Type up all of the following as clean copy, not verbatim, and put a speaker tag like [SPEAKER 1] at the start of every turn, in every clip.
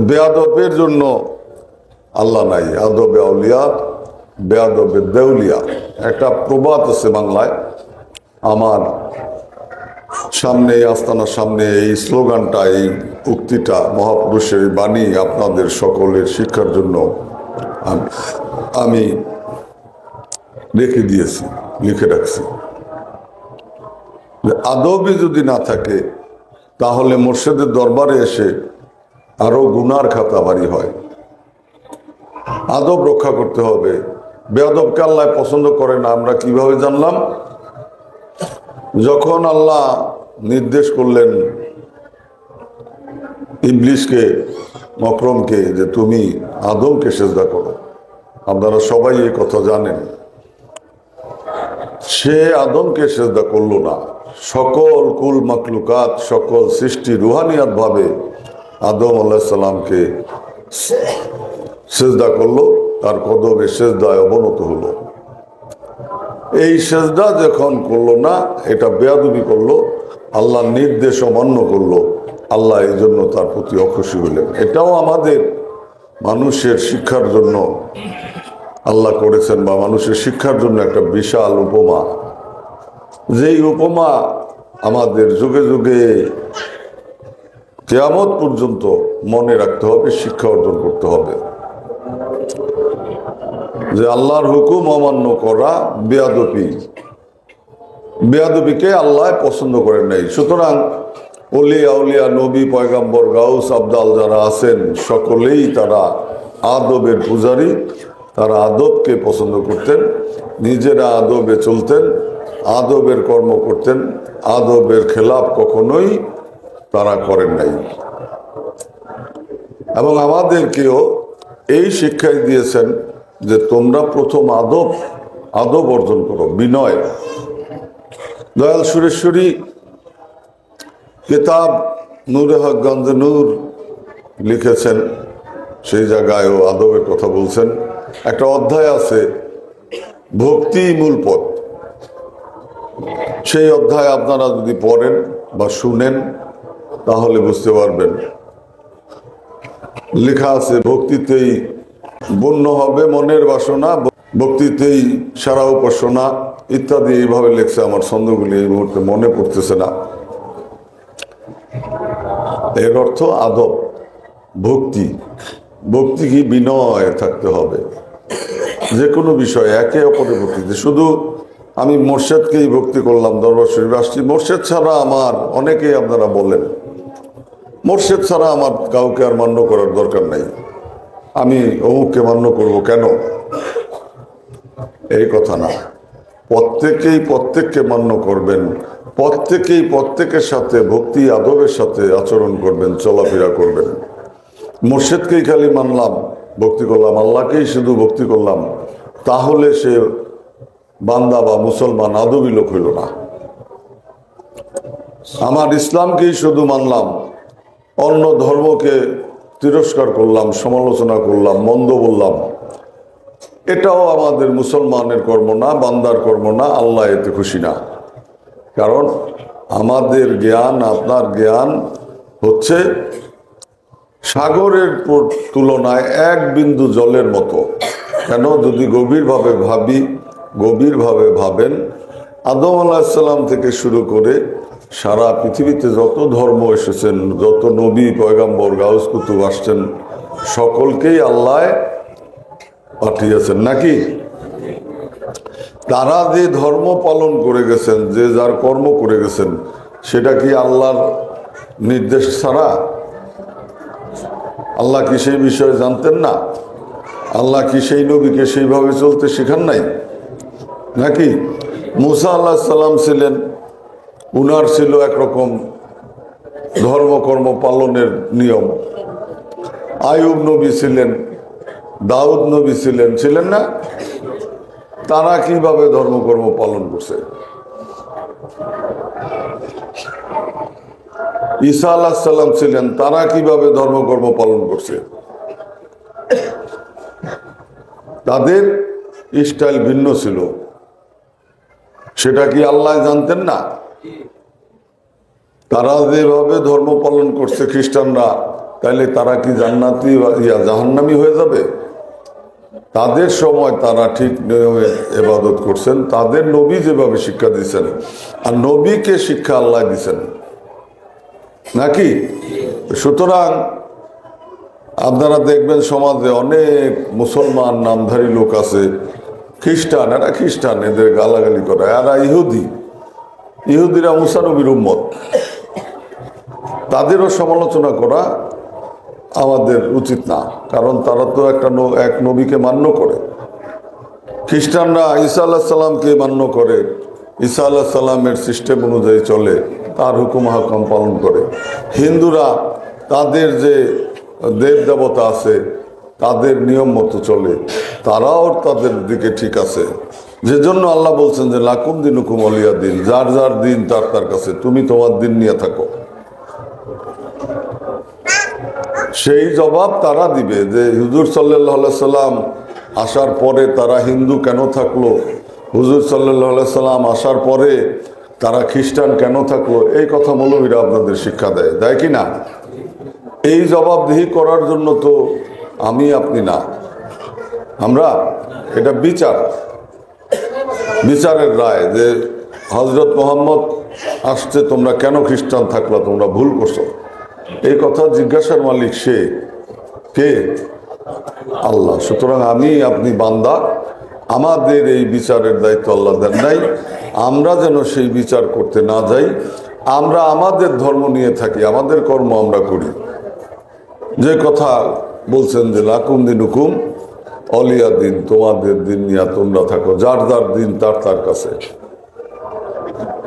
[SPEAKER 1] বেয়াদবের জন্য আল্লাহ নাই, আদবে আউলিয়া বেয়াদবে দেউলিয়া, একটা প্রবাদ আছে বাংলায়। আমার সামনে, আস্তানার সামনে এই স্লোগানটা, এই উক্তিটা, মহাপুরুষের বাণী আপনাদের সকলের শিক্ষার জন্য আমি রেখে দিয়েছি, লিখে রাখছি। আদবই যদি না থাকে তাহলে মুর্শিদের দরবারে এসে আরো গুনার খাতা বাড়ি হয়। আদব রক্ষা করতে হবে। বেয়াদবকে আল্লাহ পছন্দ করে না, আমরা কিভাবে জানলাম? যখন আল্লাহ নির্দেশ করলেন ইবলিসকে, মকরমকে, যে তুমি আদমকে সেজদা করো, আপনারা সবাই এই কথা জানেন। সে আদমকে সেজদা করল না, সকল কুল মাকলুকাত, সকল সৃষ্টি রুহানিয়াত ভাবে আদম আলাইহিস সালামকে সেজদা করলো, তার কদমে সেজদায় অবনত হলো। এই সেজদা যখন করলো না, এটা বেয়াদবি করলো, আল্লাহর নির্দেশ অমান্য করলো, আল্লাহ এই জন্য তার প্রতি অখুশি হলেন। এটাও আমাদের মানুষের শিক্ষার জন্য আল্লাহ করেছেন, বা মানুষের শিক্ষার জন্য একটা বিশাল উপমা, যেই উপমা আমাদের যুগে যুগে কিয়ামত পর্যন্ত মনে রাখতে হবে, শিক্ষা অর্জন করতে হবে। যে আল্লাহর হুকুম অমান্য করা বেয়াদবি, বেয়াদবিকে আল্লাহ পছন্দ করেন নাই। সুতরাং ওলি আউলিয়া, নবী, পয়গাম্বর, গাউস, আবদাল যারা আছেন, সকলেই তারা আদবের পূজারী। তারা আদবকে পছন্দ করতেন, নিজেরা আদবে চলতেন, আদবের কর্ম করতেন, আদবের খেলাফ কখনোই তারা করেন নাই। এবং আমাদেরকেও এই শিক্ষাই দিয়েছেন যে তোমরা প্রথম আদব অর্জন করো, বিনয়। দয়াল সুরেশ্বরী কিতাব নূরে হক গঞ্জে নূর লিখেছেন, সেই জায়গায়ও আদবের কথা বলছেন। একটা অধ্যায় আছে ভক্তি মূল পথ, সেই অধ্যায় আপনারা যদি পড়েন বা শুনেন তাহলে বুঝতে পারবেন। লেখা আছে ভক্তিতেই বন্য হবে মনের বাসনা, ভক্তিতেই সারা উপাসনা ইত্যাদি, এইভাবে লেখছে। আমার ছন্দগুলি এই মুহূর্তে মনে পড়তেছে না। এর অর্থ আদব, ভক্তি। ভক্তি কি? বিনয় থাকতে হবে যে কোনো বিষয়ে, একে অপরের ভক্তিতে। শুধু আমি মোর্শেদকেই ভক্তি করলাম, দরবার শরীফ আসছি, মোর্শেদ ছাড়া আমার, অনেকেই আপনারা বলেন মোর্শেদ ছাড়া আমার কাউকে আর মান্য করার দরকার নাই, আমি অমুককে মান্য করব কেন? এই কথা না। প্রত্যেকেই প্রত্যেককে মান্য করবেন, প্রত্যেকেই প্রত্যেকের সাথে ভক্তি আদবের সাথে আচরণ করবেন, চলাফেরা করবেন। মুর্শিদকেই খালি মানলাম, ভক্তি করলাম, আল্লাহকেই শুধু ভক্তি করলাম, তাহলে সে বান্দা বা মুসলমান, আদবী লোক হইল না। আমার ইসলামকেই শুধু মানলাম, অন্য ধর্মকে তিরস্কার করলাম, সমালোচনা করলাম, মন্দ বললাম, এটাও আমাদের মুসলমানের কর্ম না, বান্দার কর্ম না, আল্লাহ এতে খুশি না। কারণ আমাদের জ্ঞান, আপনার জ্ঞান হচ্ছে সাগরের তুলনায় এক বিন্দু জলের মতো। কেন? যদি গভীরভাবে ভাবি, গভীরভাবে ভাবেন, আদম আলাইহিস সালাম থেকে শুরু করে সারা পৃথিবীতে যত ধর্ম এসেছেন, যত নবী, পয়গাম্বর, গাউস, কুতুব আসছেন, সকলকেই আল্লাহ পাঠিয়েছেন নাকি? তারা যে ধর্ম পালন করে গেছেন, যে যার কর্ম করে গেছেন, সেটা কি আল্লাহর নির্দেশ ছাড়া? আল্লাহ কি সেই বিষয়ে জানতেন না? আল্লাহ কি সেই নবীকে সেইভাবে চলতে শেখান নাই নাকি? মুসা আলাইহিস সালাম ছিলেন, উনার ছিল একরকম ধর্মকর্ম পালনের নিয়ম। আইয়ুব নবী ছিলেন, দাউদ নবী ছিলেন, ছিলেন না? তারা কিভাবে ধর্মকর্ম পালন করছে? ঈসা আলাইহিস সালাম ছিলেন, তারা কিভাবে ধর্মকর্ম পালন করছে? তাদের স্টাইল ভিন্ন ছিল, সেটা কি আল্লাহ জানতেন না? তারা যেভাবে ধর্ম পালন করছে খ্রিস্টানরা, তাহলে তারা কি জান্নাতি জাহান্নামী হয়ে যাবে? তাদের সময় তারা ঠিক নিয়মে ইবাদত করছেন, তাদের নবী যেভাবে শিক্ষা দিচ্ছেন, আর নবীকে শিক্ষা আল্লাহ দিচ্ছেন নাকি? সুতরাং আপনারা দেখবেন সমাজে অনেক মুসলমান নামধারী লোক আছে, খ্রিস্টান, এরা খ্রিস্টান, এদের গালাগালি করে, এরা ইহুদিরা মুসা নবীর উম্মত, তাদেরও সমালোচনা করা আমাদের উচিত না, কারণ তারা তো এক নবীকে মান্য করে। খ্রিস্টানরা ঈসা আলাইহিস সালামকে মান্য করে, ঈসা আলাইহিস সালামের সিস্টেম অনুযায়ী চলে, তার হুকুম হাকাম পালন করে। হিন্দুরা তাদের যে দেব দেবতা আছে তাদের নিয়ম মতো চলে, তারাও তাদের দিকে ঠিক আছে। যে জন্য আল্লাহ বলছেন যে লাকুম দিনুকুম ওয়ালিয়া দিন, যার যার দিন তার তার কাছে, তুমি তোমার দিন নিয়ে থাকো। সেই জবাব তারা দিবে যে হুজুর সাল্লাল্লাহু আলাইহি সাল্লাম আসার পরে তারা হিন্দু কেন থাকলো, হুজুর সাল্লাল্লাহু আলাইহি সাল্লাম আসার পরে তারা খ্রিস্টান কেন থাকলো। এই কথা মৌলবীরা আপনাদের শিক্ষা দেয় কি না? এই জবাবদিহি করার জন্য তো আমি আপনি না, আমরা, এটা বিচারের রায় যে হযরত মুহাম্মদ আসছে, তোমরা কেন খ্রিস্টান থাকলা, তোমরা ভুল করছো। এই কথা জিজ্ঞাসার মালিক সে কে? আল্লাহ। সুতরাং আমি আপনি বান্দা, আমাদের এই বিচারের দায়িত্ব আল্লাহ দেন নাই, আমরা যেন সেই বিচার করতে না যাই। আমরা আমাদের ধর্ম নিয়ে থাকি, আমাদের কর্ম আমরা করি। যে কথা বলছেন যে লাকুম দিনুকুম ওয়ালিয়া দিন, তোমাদের দিন নিয়ে তোমরা থাকো, যার যার দিন তার তার কাছে।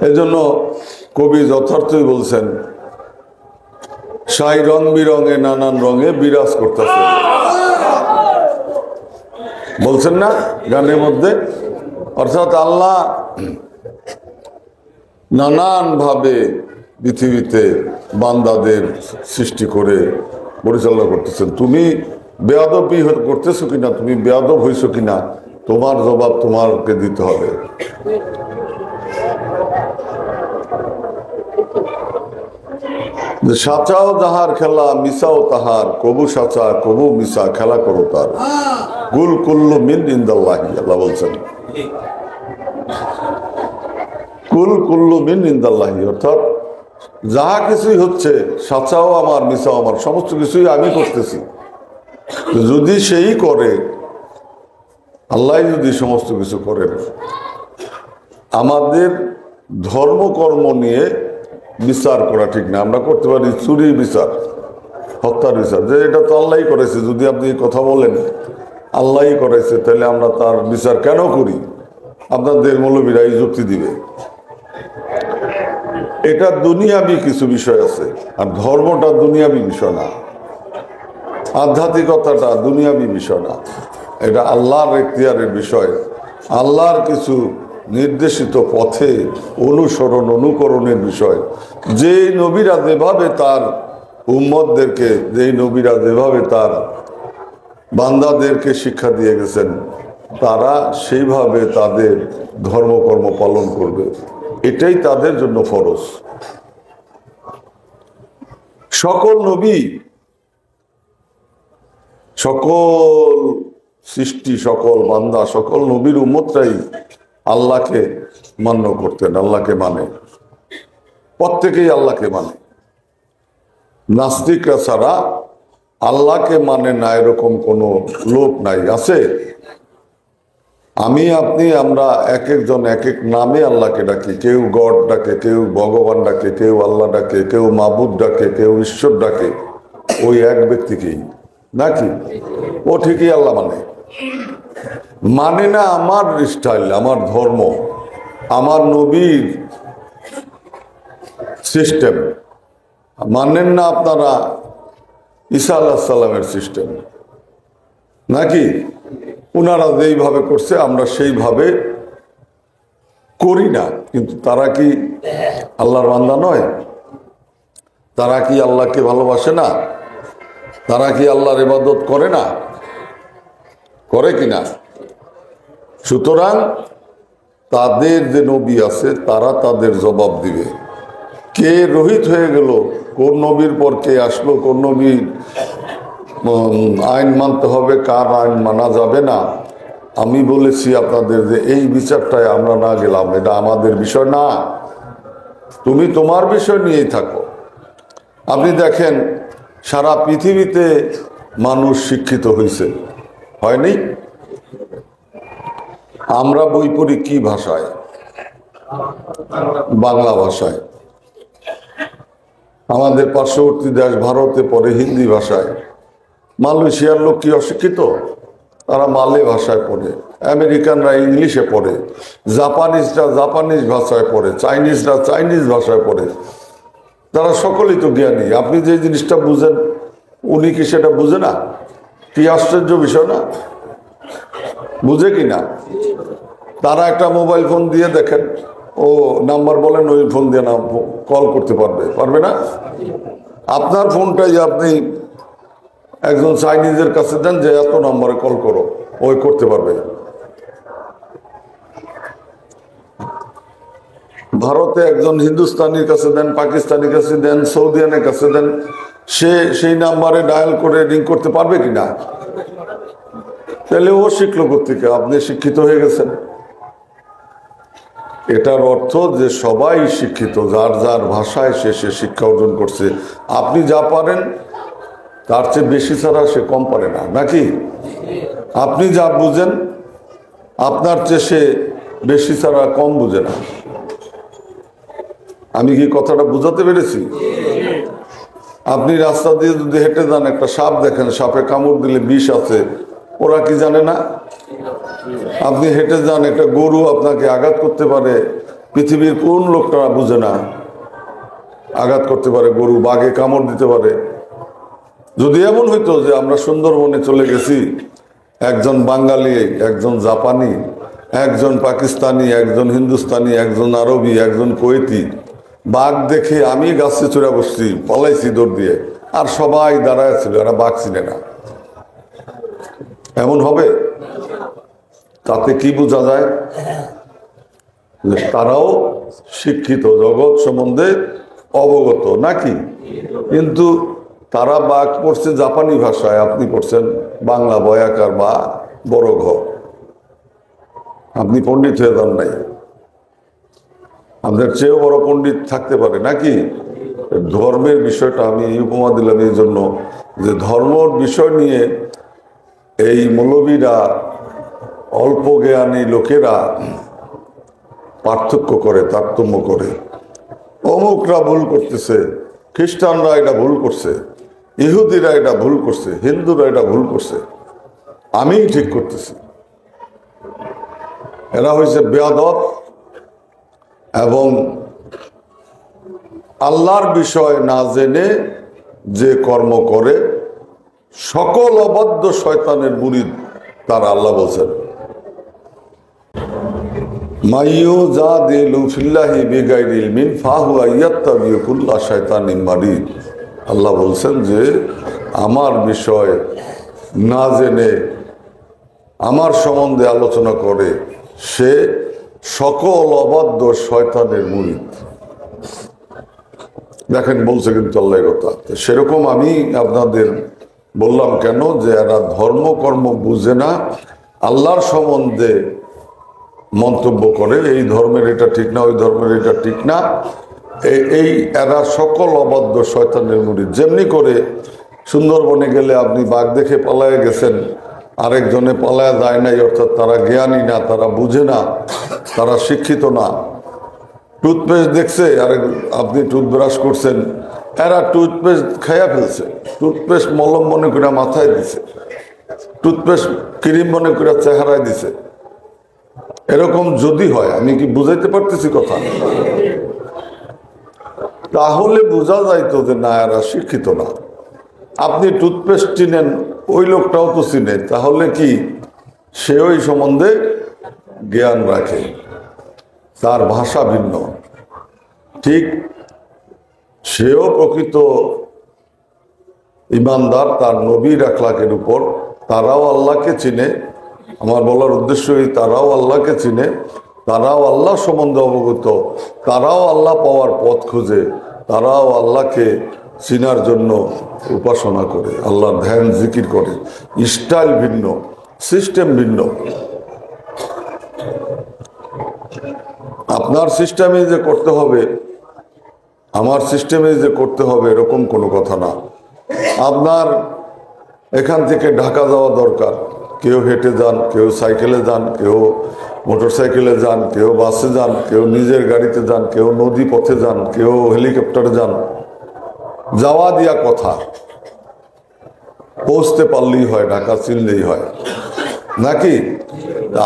[SPEAKER 1] এই জন্য কবি যথার্থই বলছেন, সাই রং বিরঙে নানান রঙে বিরাজ করতেছে, বলছেন না গানের মধ্যে? অর্থাৎ আল্লাহ নানান ভাবে পৃথিবীতে বান্দাদের সৃষ্টি করে পরিচালনা করতেছেন। তুমি বেয়াদবি করতেছো কিনা, তুমি বেয়াদব হইছো কিনা, তোমার জবাব তোমাকে দিতে হবে। সাচাও যাহার খেলা মিসাও তাহার, কবু সাচা কবু মিসা খেলা করো তার, কুল কুল্লু মিন ইনদাল্লাহি, আল্লাহ বলছেন কুল কুল্লু মিন ইনদাল্লাহি, অর্থাৎ যাহা কিছুই হচ্ছে সাচাও আমার মিসাও আমার, সমস্ত কিছুই আমি করতেছি। যদি সেই করে, আল্লাহ যদি সমস্ত কিছু করেন, আমাদের ধর্মকর্ম নিয়ে বিচার করা ঠিক না। আমরা করতে পারি চুরির বিচার, হত্যার বিচার, যে এটা তো আল্লাহই করেছে। যদি আপনি কথা বলেন আল্লাহই করেছে, তাহলে আমরা তার বিচার কেন করি? আপনাদের মৌলবীরা এই যুক্তি দিবে। এটা দুনিয়াবি কিছু বিষয় আছে, আর ধর্মটা দুনিয়াবি বিষয় না, আধ্যাত্মিকতাটা দুনিয়াবি বিষয় না, এটা আল্লাহর এখতিয়ারের বিষয়। আল্লাহর কিছু নির্দেশিত পথে অনুকরণের বিষয়। যে নবীরা যেভাবে তার উম্মতদেরকে, যেই নবীরা যেভাবে তার বান্দাদেরকে শিক্ষা দিয়ে গেছেন, তারা সেইভাবে তাদের ধর্মকর্ম পালন করবে, এটাই তাদের জন্য ফরজ। সকল নবী, সকল সৃষ্টি, সকল বান্দা, সকল নবীর উম্মতরাই আল্লাহকে মান্য করতেন, আল্লাহকে মানে, প্রত্যেকেই আল্লাহকে মানে। নাস্তিকরা ছাড়া আল্লাহকে মানে না এরকম কোনো লোক নাই। আছে? আমি আপনি আমরা এক একজন এক এক নামে আল্লাহকে ডাকি। কেউ গড ডাকে, কেউ ভগবান ডাকে, কেউ আল্লাহ ডাকে, কেউ মাবুদ ডাকে, কেউ ঈশ্বর ডাকে, ওই এক ব্যক্তিকেই নাকি? ও ঠিকই আল্লাহ মানে না আমার স্টাইল, আমার ধর্ম, আমার নবীর সিস্টেম মানেন না আপনারা ঈসা আলাইহিস সালামের সিস্টেম নাকি? ওনারা যেইভাবে করছে আমরা সেইভাবে করি না। কিন্তু তারা কি আল্লাহর বান্দা নয়? তারা কি আল্লাহকে ভালোবাসে না? তারা কি আল্লাহর ইবাদত করে না? করে কিনা? সুতরাং তাদের যে নবী আছে তারা তাদের জবাব দিবে। কে রহিত হয়ে গেল, কোন নবীর পর কে আসলো, কোন নবীর আইন মানতে হবে, কার আইন মানা যাবে না, আমি বলেছি আপনাদের যে এই বিচারটায় আমরা না গেলাম, এটা আমাদের বিষয় না। তুমি তোমার বিষয় নিয়েই থাকো। আপনি দেখেন সারা পৃথিবীতে মানুষ শিক্ষিত হয়েছে, হয়নি? আমরা বই পড়ি কি ভাষায়? বাংলা ভাষায়। আমাদের পার্শ্ববর্তী দেশ ভারতে পড়ে হিন্দি ভাষায়। মালয়েশিয়ার লোক কি অশিক্ষিত? তারা মালে ভাষায় পড়ে, আমেরিকানরা ইংলিশে পড়ে, জাপানিজরা জাপানিজ ভাষায় পড়ে, চাইনিজরা চাইনিজ ভাষায় পড়ে। তারা সকলেই তো জ্ঞানী। আপনি যে জিনিসটা বুঝেন উনি কি সেটা বুঝে না? কি আশ্চর্য বিষয় না? বুঝে কি না? তারা একটা মোবাইল ফোন দিয়ে দেখেন, ও নাম্বার বলেন, ওই ফোন দিয়ে না কল করতে পারবে, পারবে না? আপনার ফোনটাই আপনি একজন চাইনিজের কাছে দেন যে এত নম্বরে কল করো, ওই করতে পারবে। ভারতে একজন হিন্দুস্তানির কাছে দেন, পাকিস্তানির কাছে দেন, সৌদিয়ানের কাছে দেন, সে সেই নাম্বারে ডায়াল করে রিং করতে পারবে কিনা? তাহলে ও শিখলো কোত্থেকে? আপনি শিক্ষিত হয়ে গেছেন। এটার অর্থ যে সবাই শিক্ষিত, যার যার ভাষায় সে শিক্ষা অর্জন করছে। আপনি যা পারেন তার চেয়ে বেশি ছাড়া সে কম পারে না, নাকি? আপনি যা বুঝেন আপনার চেয়ে সে বেশি ছাড়া কম বুঝে না। আমি কি কথাটা বুঝাতে পেরেছি? আপনি রাস্তা দিয়ে যদি হেঁটে যান, একটা সাপ দেখেন, সাপে কামড় দিলে বিষ আছে, ওরা কি জানে না? আপনি হেঁটে যান, একটা গরু আপনাকে আঘাত করতে পারে, পৃথিবীর কোন লোকটা বুঝে না? আঘাত করতে পারে গরু, বাঘে কামড় দিতে পারে। যদি এমন হইতো যে আমরা সুন্দরবনে চলে গেছি, একজন বাঙালি, একজন জাপানি, একজন পাকিস্তানি, একজন হিন্দুস্তানি, একজন আরবি, একজন কুয়েতি, বাঘ দেখে আমি গাছে চড়ে বসছি, পলাইছি দৌড় দিয়ে, আর সবাই দাঁড়ায় ছিল, এরা বাঘ চিনে না, এমন হবে? তাতে কি বোঝা যায়? তারাও শিক্ষিত, জগৎ সম্বন্ধে অবগত, নাকি? কিন্তু তারা বাঘ পড়ছে জাপানি ভাষায়, আপনি পড়ছেন বাংলা বয়াকার বা বড় ঘ। আপনি পণ্ডিত হয়ে যান নাই, আপনার চেয়েও বড় পণ্ডিত থাকতে পারে, নাকি? ধর্মের বিষয়টা আমি এই উপমা দিলাম এই জন্য যে ধর্মর বিষয় নিয়ে এই মৌলবীরা, অল্প জ্ঞানী লোকেরা পার্থক্য করে, তারতম্য করে। অমুকরা ভুল করতেছে, খ্রিস্টানরা এটা ভুল করছে, ইহুদিরা এটা ভুল করছে, হিন্দুরা এটা ভুল করছে, আমিই ঠিক করতেছি। এরা হয়েছে বেয়াদব এবং আল্লাহর বিষয় না জেনে যে কর্ম করে সকল অবাধ্য শয়তানের মুরিদ তার। আল্লাহ বলছেন, মাইয়ু জাদিলু ফিল্লাহি বিগাইরি ইলমিন ফাহুয়া ইয়াত্তাবিউ কুল্লা শাইতানিন মারিদ। আল্লাহ বলছেন যে আমার বিষয় না জেনে আমার সম্বন্ধে আলোচনা করে সে সকল অবাধ্য শয়তানের মুরিদ। দেখেন বলছে কিন্তু আল্লাহ কথা। সেরকম আমি আপনাদের বললাম কেন, যে এরা ধর্ম কর্ম বুঝে না, আল্লাহর সম্বন্ধে মন্তব্য করে, এই ধর্মের এটা ঠিক না, ওই ধর্মের এটা ঠিক না, এই এরা সকল অবাধ্য শয়তানের মুরিদ। যেমনি করে সুন্দরবনে গেলে আপনি বাঘ দেখে পালায় গেছেন, আরেকজনে পালায় যায় নাই, অর্থাৎ তারা জ্ঞানী না, তারা বুঝে না, তারা শিক্ষিত না। টুথপেস্ট দেখছে, আরেক আপনি টুথব্রাশ করছেন, এরা টুথপেস্ট খাইয়া ফেলছে, টুথপেস্ট মলম মনে করে মাথায় দিছে, টুথপেস্ট ক্রিম মনে করে চেহারায় দিছে। এরকম যদি হয়, আমি কি বুঝাইতে পারতেছি কথা? তাহলে বোঝা যাইতো যে না, এরা শিক্ষিত না। আপনি টুথপেস্ট চিনেন, ওই লোকটাও তো চিনে, তাহলে কি সে ওই সম্বন্ধে জ্ঞান রাখে, তার ভাষা ভিন্ন, ঠিক সেও প্রকৃত ইমানদার তার নবীর আখলাকের উপর। তারাও আল্লাহকে চিনে, আমার বলার উদ্দেশ্য এই, তারাও আল্লাহকে চিনে, তারাও আল্লাহ সম্বন্ধে অবগত, তারাও আল্লাহ পাওয়ার পথ খুঁজে, তারাও আল্লাহকে চিনার জন্য উপাসনা করে, আল্লাহর ধ্যান জিকির করে। স্টাইল ভিন্ন, সিস্টেম ভিন্ন। আপনার সিস্টেমে যে করতে হবে, আমার সিস্টেমে যে করতে হবে, এরকম কোনো কথা না। আপনার এখান থেকে ঢাকা যাওয়া দরকার, কেউ হেঁটে যান, কেউ সাইকেলে যান, কেউ মোটর সাইকেলে যান, কেউ বাসে যান, কেউ নিজের গাড়িতে যান, কেউ নদী পথে যান, কেউ হেলিকপ্টারে যান। যাওয়া দিয়া কথা, পৌঁছতে পারলেই হয়, ঢাকা চিনলেই হয় নাকি?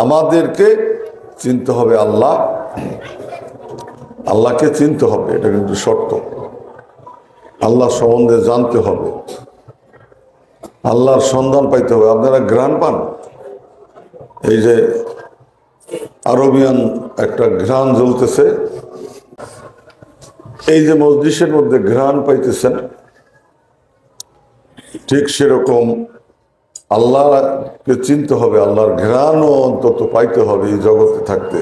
[SPEAKER 1] আমাদেরকে চিনতে হবে আল্লাহ, আল্লাহকে চিনতে হবে, এটা কিন্তু শর্ত। আল্লাহ সম্বন্ধে জানতে হবে, আল্লাহর সন্ধান পাইতে হবে। আপনারা ঘ্রাণ পান? এই যে আরবিয়ান একটা ঘ্রাণ জ্বলতেছে, এই যে মজলিসের মধ্যে ঘ্রাণ পাইতেছেন, ঠিক সেরকম আল্লাহকে চিনতে হবে, আল্লাহর ঘ্রাণও অন্তত পাইতে হবে এই জগতে থাকতে।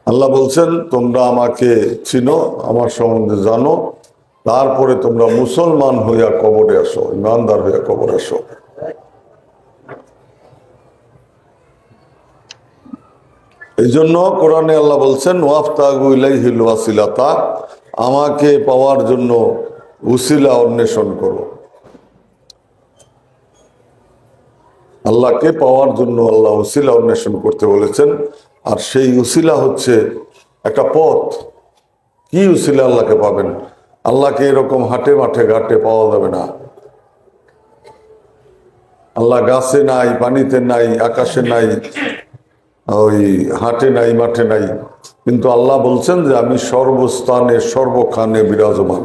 [SPEAKER 1] আল্লাহ বলছেন, তোমরা আমাকে চিনো, আমার সম্বন্ধে জানো, তারপরে তোমরা মুসলমান হইয়া কবরে আসো, ইমানদার হইয়া কবরে আসো। এই জন্য কোরআনে আল্লাহ বলছেন, ওয়াফতাগু ইলাইহিল ওয়াসিলাতা, আমাকে পাওয়ার জন্য উসিলা অন্বেষণ করো। আল্লাহকে পাওয়ার জন্য আল্লাহ উসিলা অন্বেষণ করতে বলেছেন। আর সেই উসিলা হচ্ছে একটা পথ। কি উসিলা আল্লাহকে পাবেন? আল্লাহকে এরকম হাটে মাঠে ঘাটে পাওয়া যাবে না। আল্লাহ গাছে নাই, পানিতে নাই, আকাশে নাই, ওই হাটে নাই, মাঠে নাই। কিন্তু আল্লাহ বলছেন যে আমি সর্বস্থানে সর্বখানে বিরাজমান।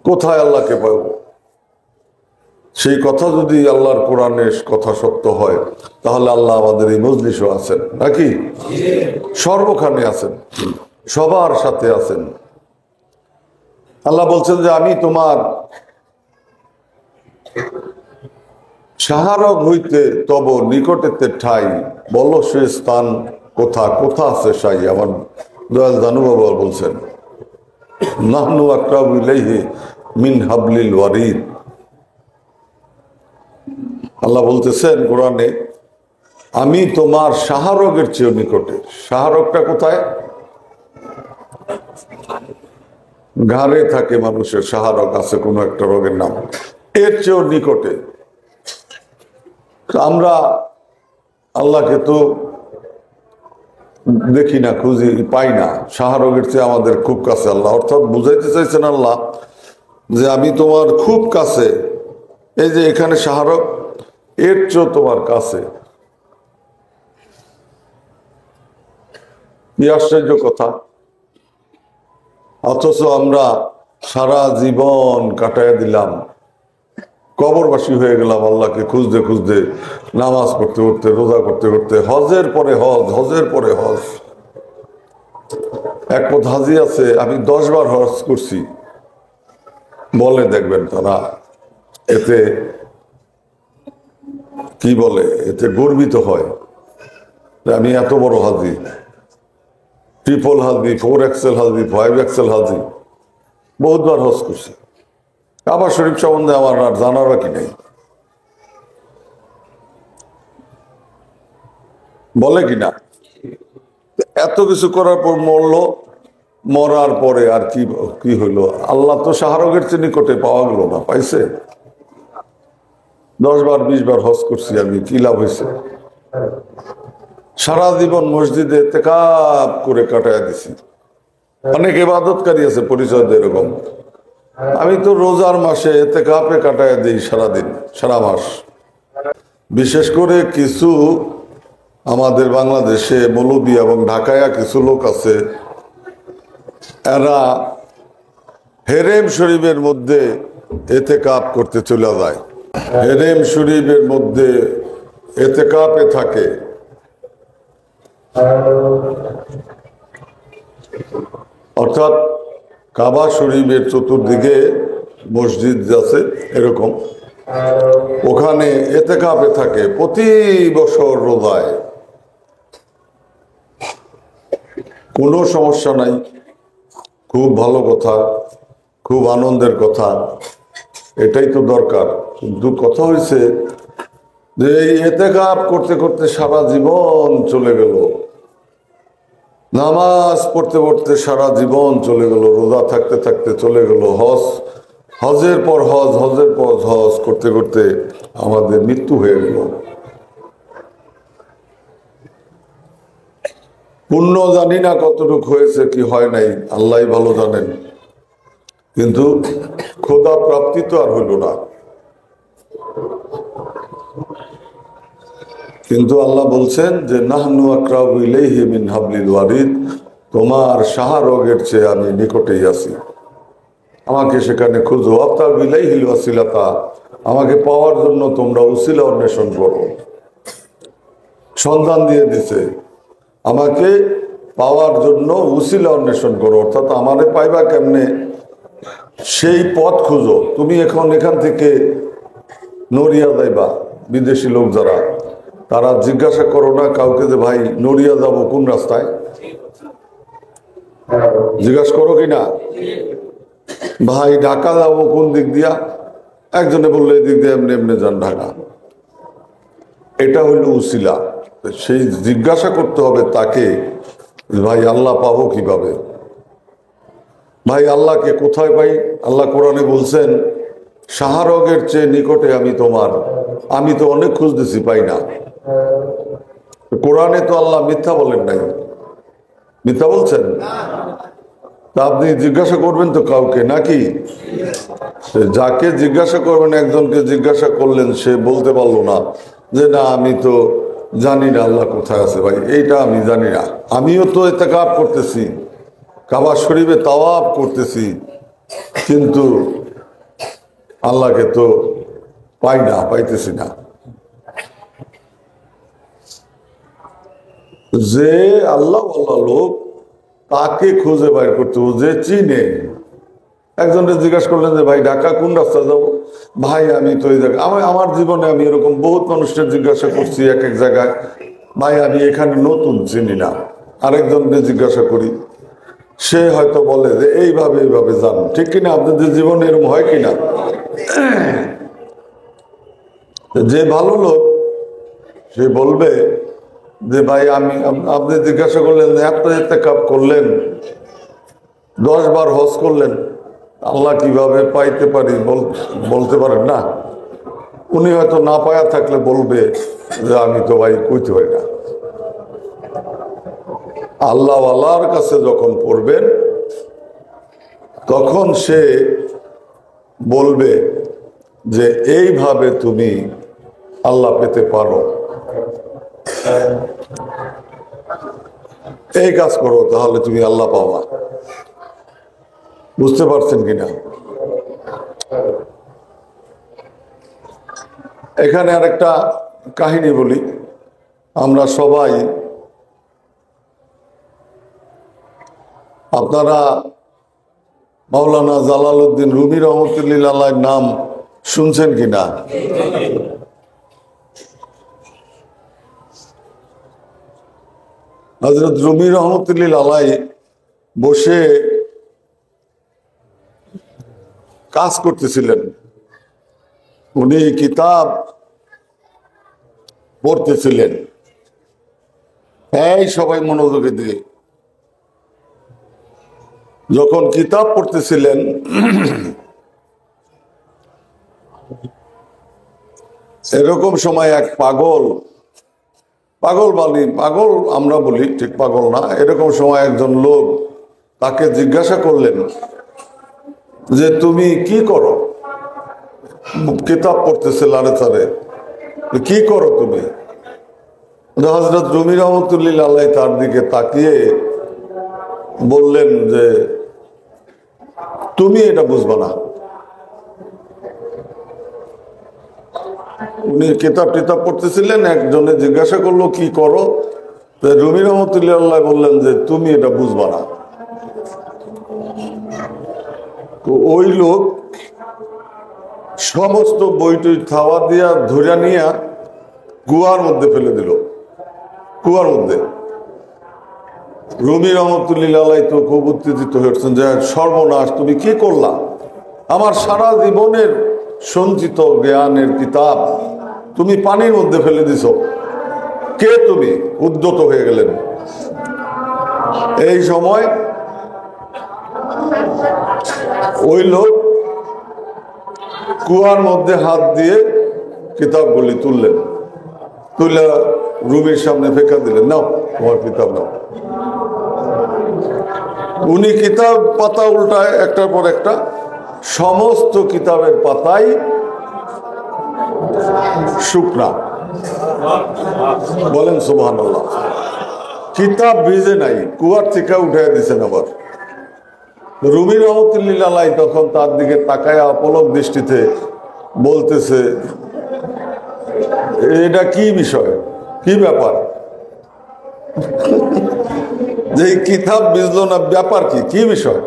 [SPEAKER 1] কোথায় আল্লাহকে পাব? সেই কথা যদি আল্লাহর কোরআনের কথা সত্য হয়, তাহলে আল্লাহ আমাদের এই মজলিসও আছেন নাকি? সর্বখানে আছেন, সবার সাথে আছেন। আল্লাহ বলছেন যে আমি তোমার সাহারক হইতে তব নিকটেতে ঠাই, বলো সে স্থান কোথা, কোথা আছে সাই। আমার দয়াল জানু বাবা বলছেন, নাহনু আকরাবু ইলাইহি মিন হাবলিল ওয়ারিদ। আল্লাহ বলতেছেন কোরআনে, আমি তোমার সাহারকের চেয়ে নিকটে। সাহারকটা কোথায়? ঘাড়ে থাকে মানুষের সাহারক, আছে কোনো একটা রোগের নাম, এর চেয়েও নিকটে। আমরা আল্লাহকে তো দেখি না, খুঁজি, পাই না। সাহারকের চেয়ে আমাদের খুব কাছে আল্লাহ। অর্থাৎ বুঝাইতে চাইছেন আল্লাহ যে আমি তোমার খুব কাছে। এই যে এখানে সাহারক, এর চেয়েও তোমার কাছে। কি আশ্চর্য কথা! অথচ আমরা সারা জীবন কাটাইয়া দিলাম, কবরবাসী হয়ে গেলাম আল্লাহকে খুঁজতে খুঁজতে, নামাজ পড়তে পড়তে, রোজা করতে করতে, হজের পরে হজ, হজের পরে হজ। এক পথ হাজি আছে, আমি 10 বার হজ করছি বলে, দেখবেন তারা এতে কি বলে, এতে গর্বিত হয় আমি এত বড় হাজি, ট্রিপল হাজি, 4 এক্সেল হাজি, 5 এক্সেল হাজি, বহুতবার হজ করছি। কাবা শরীফ সম্বন্ধে আমার আর জানার বাকি নেই। বলে কিনা? এত কিছু করার পর মরলো, মরার পরে আর কি কি হইলো? আল্লাহ তো সাহারকের চেয়ে নিকটে পাওয়া গেল না, পাইছে? 10 বার 20 বার হজ করছি আমি, কি লাভ হয়েছে? সারা জীবন মসজিদে ইতিকাফ করে কাটায় দিছি। অনেক ইবাদতকারী আছে পরিচয় এরকম। আমি তো রোজার মাসে ইতিকাফে কাটায় দিই সারাদিন, সারা মাস। বিশেষ করে কিছু আমাদের বাংলাদেশে মৌলবী এবং ঢাকায় কিছু লোক আছে, এরা হেরেম শরীফের মধ্যে ইতিকাফ করতে চলে যায়। হেরেম শরীফের মধ্যে ইতিকাফে থাকে। অর্থাৎ কাবা শরীফের চতুর্দিকে মসজিদ আছে এরকম, ওখানে এতেকাফে থাকে প্রতি বছর রোজায়, কোনো সমস্যা নাই, খুব ভালো কথা, খুব আনন্দের কথা, এটাই তো দরকার। কিন্তু কথা হয়েছে যে এই এতেকাফ করতে করতে সারা জীবন চলে গেল, নামাজ পড়তে পড়তে সারা জীবন চলে গেল, রোজা থাকতে থাকতে চলে গেল, হজের পর হজ, হজের পর হজ করতে করতে আমাদের মৃত্যু হয়ে গেল। পুণ্য জানি না কতটুকু হয়েছে কি হয় নাই, আল্লাহ ভালো জানেন, কিন্তু খোদা প্রাপ্তি তো আর হইল না। কিন্তু আল্লাহ বলছেন যে নাহনু আকরাবু ইলাইহি মিন হাবলিল ওয়ারিদ, তোমার শাহরগের চেয়ে আমি নিকটেই আছি, আমাকে সেখানে খুঁজো। আবতাগু ইলাইহিল ওয়াসিলাতা, আমাকে পাওয়ার জন্য তোমরা উসিলা অন্বেষণ করো। সন্ধান দিয়ে দিছে, আমাকে পাওয়ার জন্য উসিলা অন্বেষণ করো, অর্থাৎ আমারে পাইবা কেমনে সেই পথ খুঁজো। তুমি এখন এখান থেকে নড়িয়া যাইবা, বিদেশি লোক যারা, তারা জিজ্ঞাসা করো না কাউকে যে ভাই নড়িয়া যাব কোন রাস্তায়, জিজ্ঞাসা করো কিনা? ভাই ঢাকা যাবো কোন দিক দিয়া, একজনে বললো এই দিক দিয়ে এমনি এমনি যান ঢাকা। এটা হইল উসিলা। সেই জিজ্ঞাসা করতে হবে তাকে, ভাই আল্লাহ পাবো কিভাবে, ভাই আল্লাহকে কোথায় পাই? আল্লাহ কোরআনে বলছেন শাহরগের চেয়ে নিকটে আমি তোমার, আমি তো অনেক খুঁজতেছি পাই না। কোরআনে তো আল্লাহ মিথ্যা বলেন নাই, মিথ্যা বলছেন? তা আপনি জিজ্ঞাসা করবেন তো কাউকে নাকি? যাকে জিজ্ঞাসা করবেন, একজনকে জিজ্ঞাসা করলেন, সে বলতে পারলো না যে না আমি তো জানি না আল্লাহ কোথায় আছে, ভাই এইটা আমি জানি না। আমিও তো ইতিকাফ করতেছি, কাবা শরীফে তাওয়াফ করতেছি, কিন্তু আল্লাহকে তো পাই না, পাইতেছি না। যে আল্লাহ আল্লাহ লোক, তাকে খুঁজে বাইর করতে হবে, যে চিনে। একজনকে জিজ্ঞাসা করলেন যে ভাই ঢাকা কোন রাস্তা যাবো, ভাই আমি তো এই জায়গায়, আমার জীবনে আমি এরকম বহুত মানুষের জিজ্ঞাসা করছি এক এক জায়গায়, ভাই আমি এখানে নতুন, চিনি না। আরেকজনকে জিজ্ঞাসা করি, সে হয়তো বলে যে এইভাবে এইভাবে যান, ঠিক কিনা? আপনাদের জীবনে এরকম হয় কিনা? যে ভালো লোক সে বলবে যে ভাই আমি, আপনি জিজ্ঞাসা করলেন এত ইতিকাফ করলেন, 10 বার হজ করলেন, আল্লাহ কিভাবে পাইতে পারি বলতে পারেন না? উনি হয়তো না পায়া থাকলে বলবে যে আমি তো ভাই কইতে পারি না। আল্লাহ আল্লাহর কাছে যখন পড়বেন তখন সে বলবে যে এইভাবে তুমি আল্লাহ পেতে পারো, এই কাজ করো, তাহলে তুমি আল্লাহ পাবা। বুঝতে পারছেন কিনা? এখানে আরেকটা কাহিনী বলি। আমরা সবাই, আপনারা মাওলানা জালালউদ্দিন রুমি রহমতুল্লাহ আলাইহির নাম শুনছেন কিনা? হযরত রুমি রহমতুল্লাহ আলাইহি বসে কাজ করতেছিলেন, উনি কিতাব পড়তেছিলেন, এই সবাই মনোযোগে দিয়ে যখন কিতাব পড়তেছিলেন, এরকম সময় এক পাগল আমরা বলি, ঠিক পাগল না, এরকম সময় একজন লোক তাকে জিজ্ঞাসা করলেন যে তুমি কি করো? কিতাব পড়তেছে লারে তারে, কি করো তুমি? হযরত রুমি রহমতুল্লাহ আলাইহি তার দিকে তাকিয়ে বললেন যে তুমি এটা বুঝবা না। উনি কিতাব পড়তেছিলেন, একজনে জিজ্ঞাসা করলো কি করো? রুমি রহমতুল্লাহ বললেন যে তুমি এটা বুঝবা না। তো ওই লোক সমস্ত বইটই থাওয়া দিয়া ধরে নিয়ে কুয়ার মধ্যে ফেলে দিল। কুয়ার মধ্যে রুমি রহমতুল্লাহ তো খুব উত্তেজিত হয়েছেন যে সর্বনাশ, তুমি কি করলা? আমার সারা জীবনের সঞ্চিত জ্ঞানের কিতাব তুমি পানির মধ্যে ফেলে দিছ। কে তুমি? উদ্যত হয়ে গেলেন। এই সময় ওই লোক কুয়ার মধ্যে হাত দিয়ে কিতাবগুলি তুললেন, তুলে রুমির সামনে ফেঁকা দিলেন, নাও তোমার কিতাব নাও। উনি কিতাব পাতা উল্টায় একটার পর একটা, সমস্ত কিতাবের পাতাই শুকনা। বলেন সুবহানাল্লাহ। কিতাব ভিজে নাই, কুয়ার থেকে উঠে দিছেন। আবার রুমি রহমতুল্লাহ তখন তার দিকে তাকায়া পলক দৃষ্টিতে বলতেছে, এটা কি বিষয়, কি ব্যাপার? যে কিতাব ভিজলো না, ব্যাপার কি, কি বিষয়?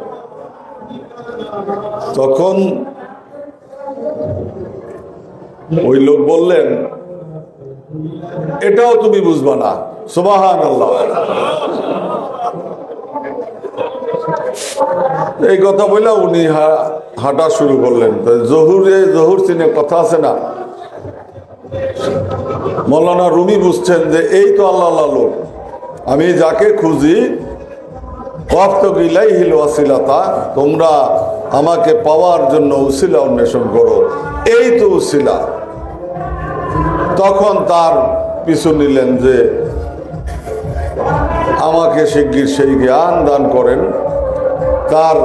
[SPEAKER 1] তখন ওই লোক বললেন, এটাও তুমি বুঝবা না। সুবহানাল্লাহ। এই কথা বলে উনি হাঁটা শুরু করলেন। জহুর চিনে কথা আছে না, মৌলানা রুমি বুঝছেন যে এই তো আল্লাহ লোক, আমি যাকে খুঁজি তোমরা আমাকে পাওয়ার জন্য উসিলা অন্বেষণ করো, এই তো উসিলা। তখন তার পিছু নিলেন যে আমাকে শিগগির সেই জ্ঞান দান করেন। তার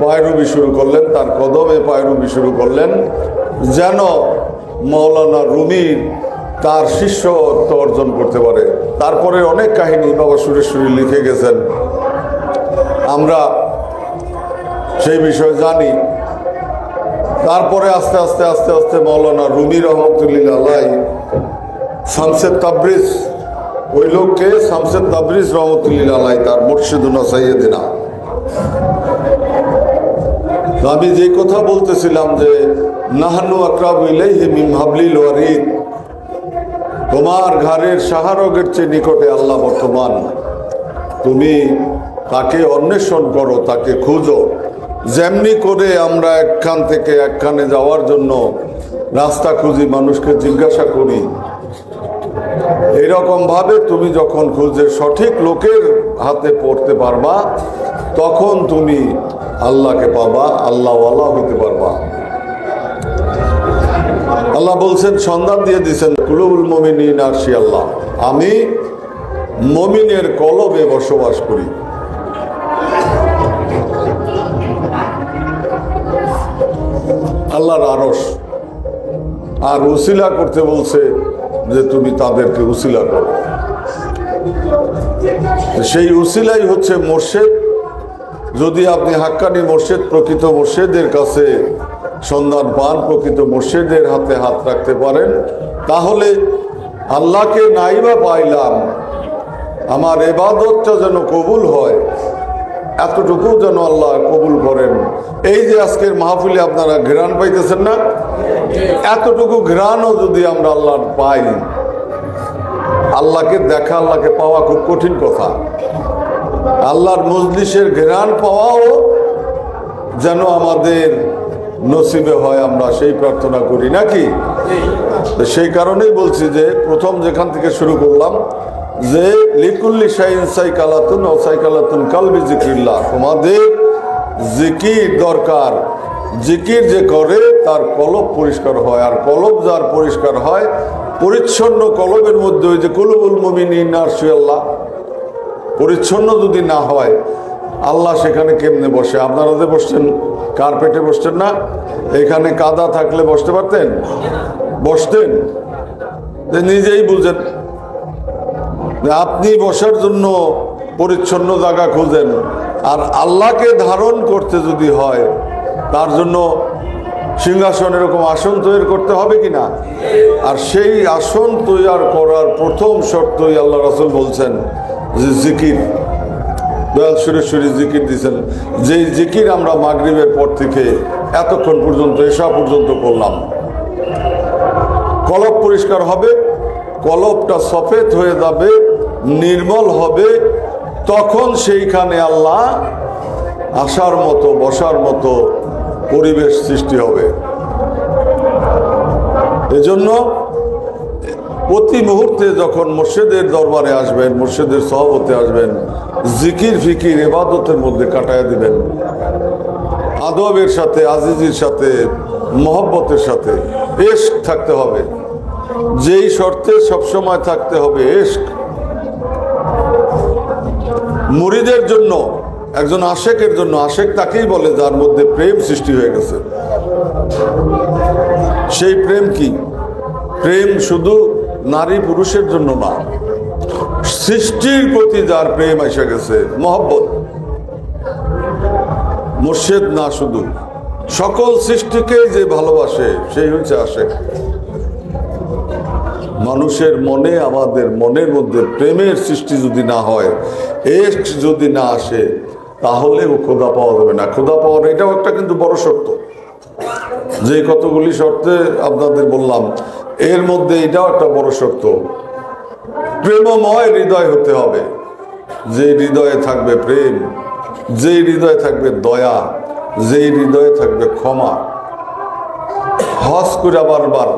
[SPEAKER 1] পায়রবি শুরু করলেন, তার কদমে পায়রবি শুরু করলেন, যেন মৌলানা রুমি তার শিষ্যত্ব অর্জন করতে পারে। তারপরে অনেক কাহিনী বাবা সুরেশ্বরী লিখে গেছেন, আমরা সেই বিষয়ে জানি। তারপরে আস্তে আস্তে আস্তে আস্তে মৌলানা রুমি রহমতুল্লাহ শামসে তাবরিজ, ওই লোককে শামসে তাবরিজ রহমতুল্লাহ তার মুর্শিদুনা সাইয়েদিনা। আমি যে কথা বলতেছিলাম যে নাহানু আকরাবু ইলাইহি মিন হাবলিল ওয়ারিদ, তোমার ঘরের সাহারগের চেয়ে নিকটে আল্লাহ বর্তমান। তুমি তাকে অন্বেষণ করো, তাকে খুঁজো। যেমনি করে আমরা একখান থেকে একখানে যাওয়ার জন্য রাস্তা খুঁজি, মানুষকে জিজ্ঞাসা করি, এরকম ভাবে তুমি যখন খুঁজে সঠিক লোকের হাতে পড়তে পারবা, তখন তুমি আল্লাহকে পাবা, আল্লাহওয়ালা হতে পারবা। আল্লাহ বলছেন, সন্ধান দিয়ে দিচ্ছেন, কুলুবুল মুমিনিন আরশি আল্লাহ, আমি মুমিনের কলবে বসবাস করি। আল্লাহর আরশ। আর উসিলা করতে বলছে যে তুমি তাদেরকে উসিলা করো। সেই উসিলাই হচ্ছে মুর্শিদ। যদি আপনি হাক্কানি মুর্শিদ, প্রকৃত মুর্শিদের কাছে সন্ধান পান, প্রকৃত মুর্শিদের হাতে হাত রাখতে পারেন, তাহলে আল্লাহকে নাইবা পাইলাম, আমার ইবাদতটা যেন কবুল হয়, এতটুকু যেন আল্লাহ কবুল করেন। এই যে আজকের মাহফিলে আপনারা ঘ্রাণ পাইতেছেন না, এতটুকু ঘ্রাণও যদি আমরা আল্লাহর পাই, আল্লাহকে দেখা, আল্লাহকে পাওয়া খুব কঠিন কথা। আল্লাহর মজলিসের ঘ্রাণ পাওয়াও যেন আমাদের নসিবে হয়, আমরা সেই প্রার্থনা করি নাকি? সেই কারণেই বলছি যে প্রথম যেখান থেকে শুরু করলাম যে লিকুল্লি শাইন সাইকালাতুন ও সাইকালাতুন কালবি জিকিরিল্লাহ, তোমাদের জিকির দরকার। জিকির যে করে তার কলব পরিষ্কার হয়, আর কলব যার পরিষ্কার হয়, পরিচ্ছন্ন কলবের মধ্যে ওই যে কুলুবুল মুমিনিন আরশি আল্লাহ পরিচ্ছন্ন যদি না হয়, আল্লাহ সেখানে কেমনে বসে? আপনারা যে বসছেন কার্পেটে বসছেন না, এখানে কাদা থাকলে বসতে পারতেন? বসতেন? নিজেই বুঝেন। আপনি বসার জন্য পরিচ্ছন্ন জায়গা খুঁজেন, আর আল্লাহকে ধারণ করতে যদি হয় তার জন্য সিংহাসন এরকম আসন তৈরি করতে হবে কিনা? আর সেই আসন তৈরি করার প্রথম শর্তই আল্লাহ রাসূল বলছেন যে জিকির। দয়াল সুরেশ্বরী জিকির দিয়েছেন, যে জিকির আমরা মাগরিবের পর থেকে এতক্ষণ পর্যন্ত এসা পর্যন্ত করলাম, কলব পরিষ্কার হবে, কলবটা সফেদ হয়ে যাবে, নির্মল হবে, তখন সেইখানে আল্লাহ আসার মতো বসার মতো পরিবেশ সৃষ্টি হবে। এজন্য প্রতি মুহূর্তে যখন মুর্শিদের দরবারে আসবেন, মুর্শিদের সহবতে আসবেন, জিকির ফিকির ইবাদতের মধ্যে কাটায় দিবেন, আদবের সাথে, আজিজির সাথে, মহব্বতের সাথে। ইশক থাকতে হবে, যেই শর্তে সবসময় থাকতে হবে ইশক। মুরিদের জন্য, একজন আশেকের জন্য, আশেক তাকেই বলে যার মধ্যে প্রেম সৃষ্টি হয়ে গেছে। সেই প্রেম কি? প্রেম শুধু নারী পুরুষের জন্য না, সৃষ্টির প্রতি যার প্রেম এসে গেছে, মহব্বত। মুর্শিদ না, শুধু সকল সৃষ্টিকে যে ভালোবাসে সেই হচ্ছে আশেক। মানুষের মনে, আমাদের মনের মধ্যে প্রেমের সৃষ্টি যদি না হয়, ইশক যদি না আসে, তাহলে ও খোদা পাওয়া যাবে না। খোদা পাওয়ার এটাও একটা কিন্তু বড় শর্ত। যে কতগুলি শর্তে আপনাদের বললাম, এর মধ্যে এটাও একটা বড় শর্ত। প্রেমময় হৃদয় হতে হবে, যে হৃদয়ে থাকবে প্রেম, যে হৃদয়ে থাকবে দয়া, যে হৃদয়ে থাকবে ক্ষমা। হজ করে বারবার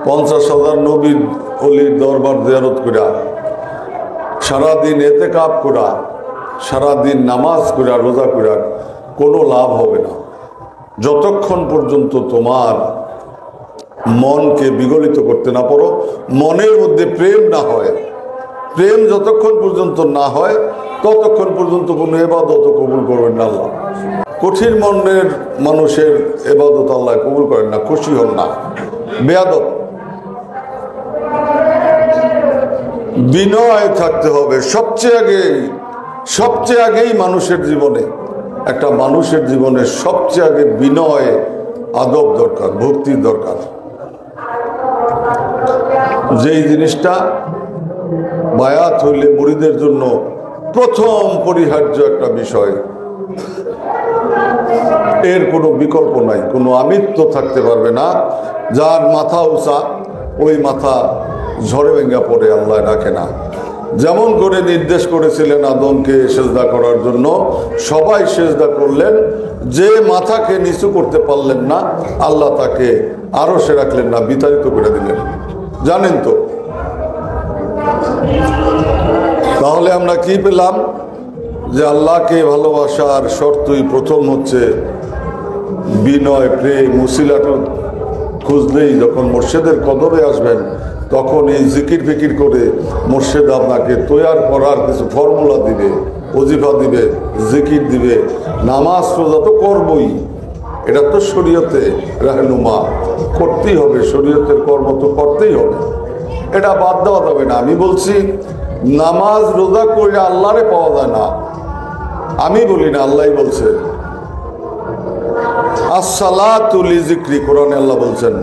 [SPEAKER 1] 50,000 নবীর অলির দরবার জিয়ারত করা, সারাদিন এতেকাব করা, সারাদিন নামাজ করা, রোজা করা, কোনো লাভ হবে না যতক্ষণ পর্যন্ত তোমার মনকে বিগলিত করতে না পারো, মনের মধ্যে প্রেম না হয়। প্রেম যতক্ষণ পর্যন্ত না হয় ততক্ষণ পর্যন্ত কোনো ইবাদত কবুল করবেন না আল্লাহ। কঠিন মনের মানুষের ইবাদত আল্লাহ কবুল করেন না, খুশি হন না, বেয়াদব। বিনয় থাকতে হবে সবচেয়ে আগেই মানুষের জীবনে। একটা মানুষের জীবনে সবচেয়ে আগে বিনয়, আদব দরকার, ভক্তির দরকার। যেই জিনিসটা বায়াত হইলে মুরিদের জন্য প্রথম পরিহার্য একটা বিষয়, এর কোনো বিকল্প নাই, কোনো আমিত্ব থাকতে পারবে না। যার মাথা উঁচা, ওই মাথা ঝড়ে ভেঙ্গা পড়ে, আল্লাহ রাখে না। যেমন করে নির্দেশ করেছিলেন আদমকে সেজদা করার জন্য, সবাই সেজদা করলেন। যে মাথাকে নিচু করতে পারলেন না, আল্লাহ তাকে আরো সে রাখলেন না, বিতাড়িত করে দিলেন। জানেন তো? তাহলে আমরা কি পেলাম? যে আল্লাহকে ভালোবাসার শর্তই প্রথম হচ্ছে বিনয়, প্রেম। উসিলাটা খুঁজলেই যখন মুর্শিদের কদমে আসবেন, তখন এই জিকির ফিকির করে মুর্শিদ আপনাকে তৈয়ার করার কিছু ফর্মুলা দিবে, ওজিফা দিবে, জিকির দিবে, নামাজ রোজা তো করবই, এটা তো শরীয়তে রাহনুমা, করতেই হবে, শরীয়তের কর্ম তো করতেই হবে, এটা বাদ দেওয়া যাবে না। আমি বলছি নামাজ রোজা করে আল্লাহরে পাওয়া যায় না, আমি বলি না, আল্লাহই বলছে। আসসালাতু লিযিকরি, কোরআনে আল্লাহ বলছেন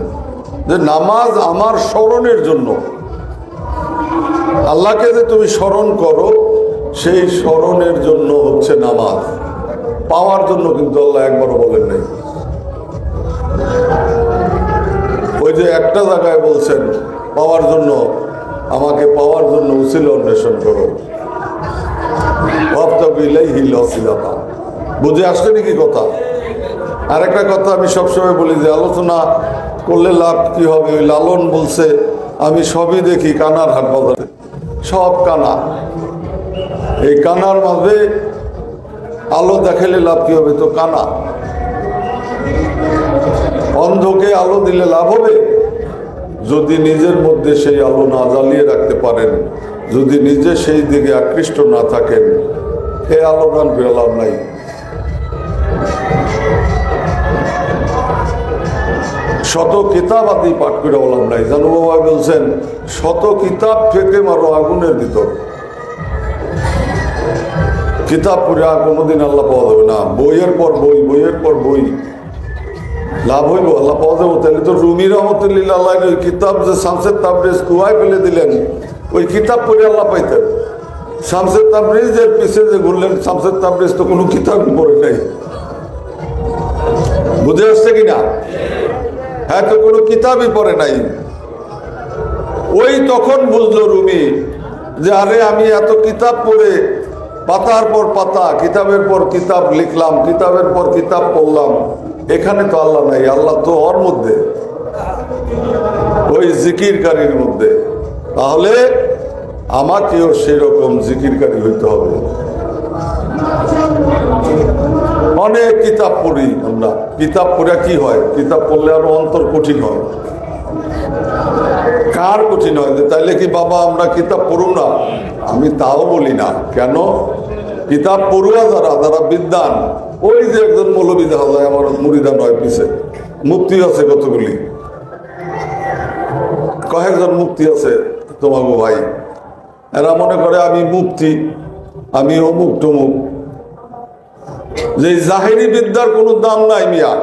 [SPEAKER 1] যে নামাজ আমার স্মরণের জন্য। আল্লাহকে যে তুমি স্মরণ করো, সেই স্মরণের জন্য হচ্ছে নামাজ, পাওয়ার জন্য কিন্তু আল্লাহ একবারও বলেন নাই। ওই যে একটা জায়গায় বলছেন পাওয়ার জন্য, আমাকে পাওয়ার জন্য উসিলা অন্বেষণ করো, বুঝে আসছে নাকি কথা? আর একটা কথা আমি সবসময় বলি যে আলোচনা করলে লাভ কি হবে? ওই লালন বলছে আমি সবই দেখি কানার হাট বাজারে, সব কানা, এই কানার মাঝে আলো দেখালে লাভ কি হবে? তো কানা। অন্ধকে আলো দিলে লাভ হবে? যদি নিজের মধ্যে সেই আলো না জ্বালিয়ে রাখতে পারেন, যদি নিজে সেই দিকে আকৃষ্ট না থাকেন, এ আলো গান করে লাভ নাই। শত কিতাব আদি পাঠ করে লাভ নাই। জানু বাবা বলছেন শত কিতাব থেকে মারো আগুনের ভিতর। কিতাব পড়ে আর কোনোদিন আল্লাহ পাওয়া যাবে না। বইয়ের পর বই, বইয়ের পর বই, লাভ হইব? আল্লাহ পাওয়া যাবো? তাহলে তো রুমি রহমতুল্লাহ আল্লাহ ওই কিতাব যে শামসের তাবরেজ কুয়ায় ফেলে দিলেন, ওই কিতাব পড়ে আল্লাহ পাইতেন। শামসের তাবরেজের পিছিয়ে যে ঘুরলেন, শামসের তাবরেজ তো কোনো কিতাবই পড়ে নাই। বুঝে কিনা? হ্যাঁ, তো কোনো কিতাবই পড়ে নাই। ওই তখন বুঝলো রুমি যে আরে আমি এত কিতাব পড়ে পাতার পর পাতা, কিতাবের পর কিতাব লিখলাম, কিতাবের পর কিতাব পড়লাম, এখানে তো আল্লাহ নাই। আল্লাহ তো ওর মধ্যে, ওই জিকিরকারীর মধ্যে। তাহলে আমাকেও সেরকম জিকিরকারী হইতে হবে। অনেক কিতাব পড়ি আমরা, কিতাব পড়ে কি হয়? কিতাব পড়লে আরো অন্তর কঠিন হয়। কার কঠিন হয়? তাইলে কি বাবা আমরা কিতাব পড়ুন না? আমি তাও বলি না। কেন? কিতাব পড়ুয়া যারা, যারা বিদ্বান, ওই যে একজন মৌলবী দেখা যায় আমার মুরিদা নয়, পিছে মুক্তি আছে কতগুলি, কয়েকজন মুক্তি আছে তোমাকে ভাই। এরা মনে করে আমি মুক্তি, আমি অমুক টমুক। যে জাহেরি বিদ্যার কোনো দাম নাই মিয়া।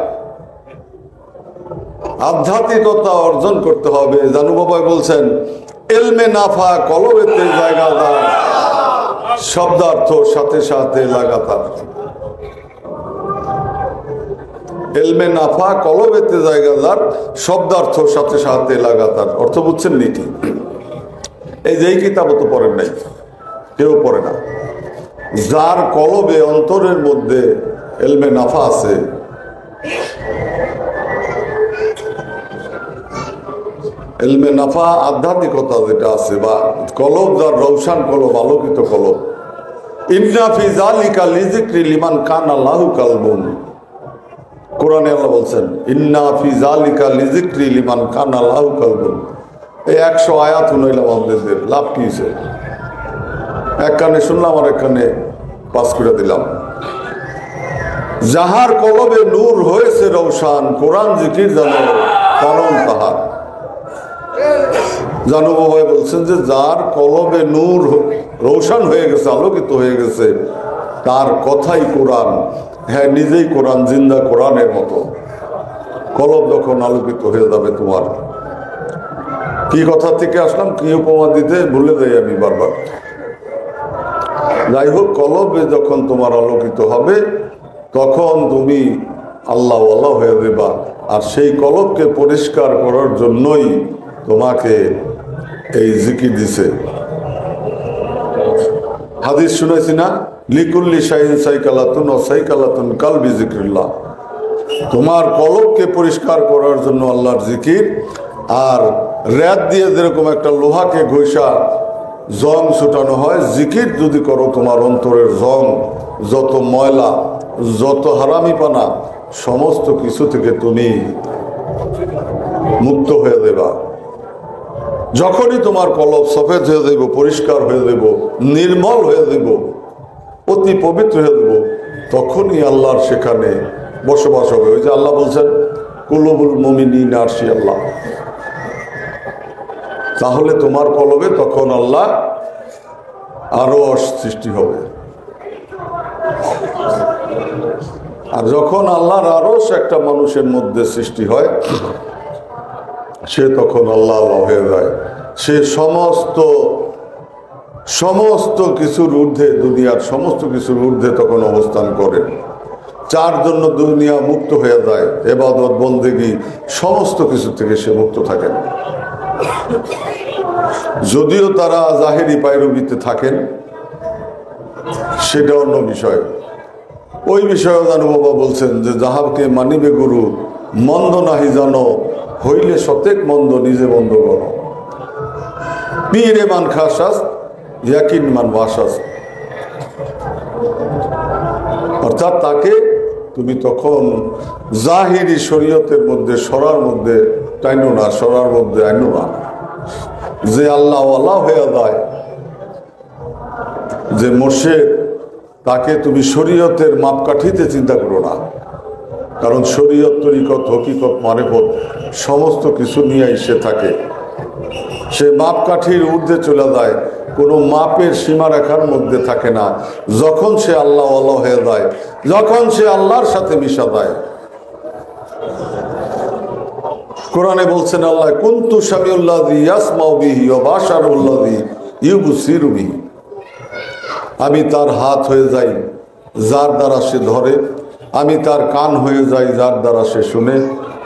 [SPEAKER 1] আধ্যাত্মিকতা অর্জন করতে হবে। জানু বাবা বলছেন এলমে নাফা কলবেতে জায়গাদার, শব্দার্থ সাথে সাথে লাগাতার। এলমে নাফা কলবেতে জায়গাদার, শব্দার্থ সাথে সাথে লাগাতার। অর্থ বুঝছেন নাকি? এই যে কিতাবও তো পড়েন নাই, কেউ পড়ে না। যার কলবে অন্তরের মধ্যে এলমে নাফা আছে, এলমে নাফা আধ্যাত্মিকতা যেটা আছে, বা কলব যার রৌশান কলব, আলোকিত কলব। ইন্না ফি যালিকা লিযিকরি লিমান কানা লাহু কালবুন। কোরআনে আল্লাহ বলছেন ইন্না ফি যালিকা লিযিকরি লিমান কানা লাহু কালবুন। এই 100 আয়াত শুনাইলাম আপনাদের, লাভ কি হয়েছে? এক কানে শুনলাম আর এক কানে পাস করে দিলাম। যাহার কলবে নূর হয়েছে রৌশান, কোরআন জিকির জানো কারণ তাহার। জানু বাবাই বলছেন যে যার কলবে নূর রৌশান হয়ে গেছে, আলোকিত হয়ে গেছে, তার কথাই কোরআন। হ্যাঁ, নিজেই কোরআন, জিন্দা কোরআনের মতো। কলব যখন আলোকিত হয়ে যাবে তোমার। কি কথা থেকে আসলাম, কি উপমা দিতে ভুলে যাই আমি বারবার। যাই হোক, কলবে যখন তোমার আলোকিত হবে তখন তুমি আল্লাহ আল্লাহ হয়ে দেবা। আর সেই কলবকে পরিষ্কার করার জন্যই তোমাকে এই জিকির দিছে। হাদিস শুনেছি না, লিকুল্লি শাইন সাইকালাতুন ও সাইকালাতুন কালবি জিকিরুল্লাহ। তোমার কলবকে পরিষ্কার করার জন্য আল্লাহর জিকির। আর রেত দিয়ে যেরকম একটা লোহাকে ঘষা জং ছুটানো হয়, জিকির যদি করো তোমার অন্তরের জং, যত ময়লা, যত হারামিপানা, সমস্ত কিছু থেকে তুমি মুক্ত হয়ে দেবা। যখনই তোমার কলব সফেদ হয়ে দেব, পরিষ্কার হয়ে দেব, নির্মল হয়ে দেব, অতি পবিত্র হয়ে দেব, তখনই আল্লাহর সেখানে বসবাস হবে। ওই যে আল্লাহ বলছেন কুলুবুল মুমিনিন আরশি আল্লাহ। তাহলে তোমার কলবে তখন আল্লাহ আরো সৃষ্টি হবে। আর যখন আল্লাহর আরশ একটা মানুষের মধ্যে সৃষ্টি হয়, সে তখন আল্লাহ আল্লাহ হয়ে যায়। সে সমস্ত কিছুর ঊর্ধ্বে, দুনিয়ার সমস্ত কিছুর ঊর্ধ্বে তখন অবস্থান করে। যার জন্য দুনিয়া মুক্ত হয়ে যায়, ইবাদত বন্দেগী সমস্ত কিছু থেকে সে মুক্ত থাকেন। যদিও তারা জাহেরি পায়রবিতে থাকেন, সেটা অন্য বিষয়। ওই বিষয়ে জানু বাবা বলছেন যে যাহাকে মানিবে গুরু, মন্দ নাহি জানো, হইলে সতেক মন্দ নিজে বন্ধ করো। পীরে মান খাসাস, ইয়াকিন মান বাসাস। অর্থাৎ তাকে তুমি তখন জাহিরি শরীয়তের মধ্যে, সরার মধ্যে টাইনো না, সরার মধ্যে আইনো না। যে আল্লাহ আল্লাহ হয়ে যায়, যে মোর্শেদ, তাকে তুমি শরীয়তের মাপকাঠিতে চিন্তা করো না। কারণ শরীয়ত, তরিকত, হকিকত, মারেফত সমস্ত কিছু নিয়েই সে থাকে। সে মাপকাঠির ঊর্ধ্বে চলে যায়, কোনো মাপের সীমারেখার মধ্যে থাকে না। যখন সে আল্লাহ আল্লাহ হয়ে যায়, যখন সে আল্লাহর সাথে মিশা যায়। কোরআনে বলছেন আল্লাহ কুনতু সামিউল্লাযী ইয়াসমাউ বিহি ওয়া বাশারুল্লাযী ইউবসিরু বিহি। আমি তার হাত হয়ে যাই যার দ্বারা সে ধরে, আমি তার কান হয়ে যাই যার দ্বারা সে শুনে,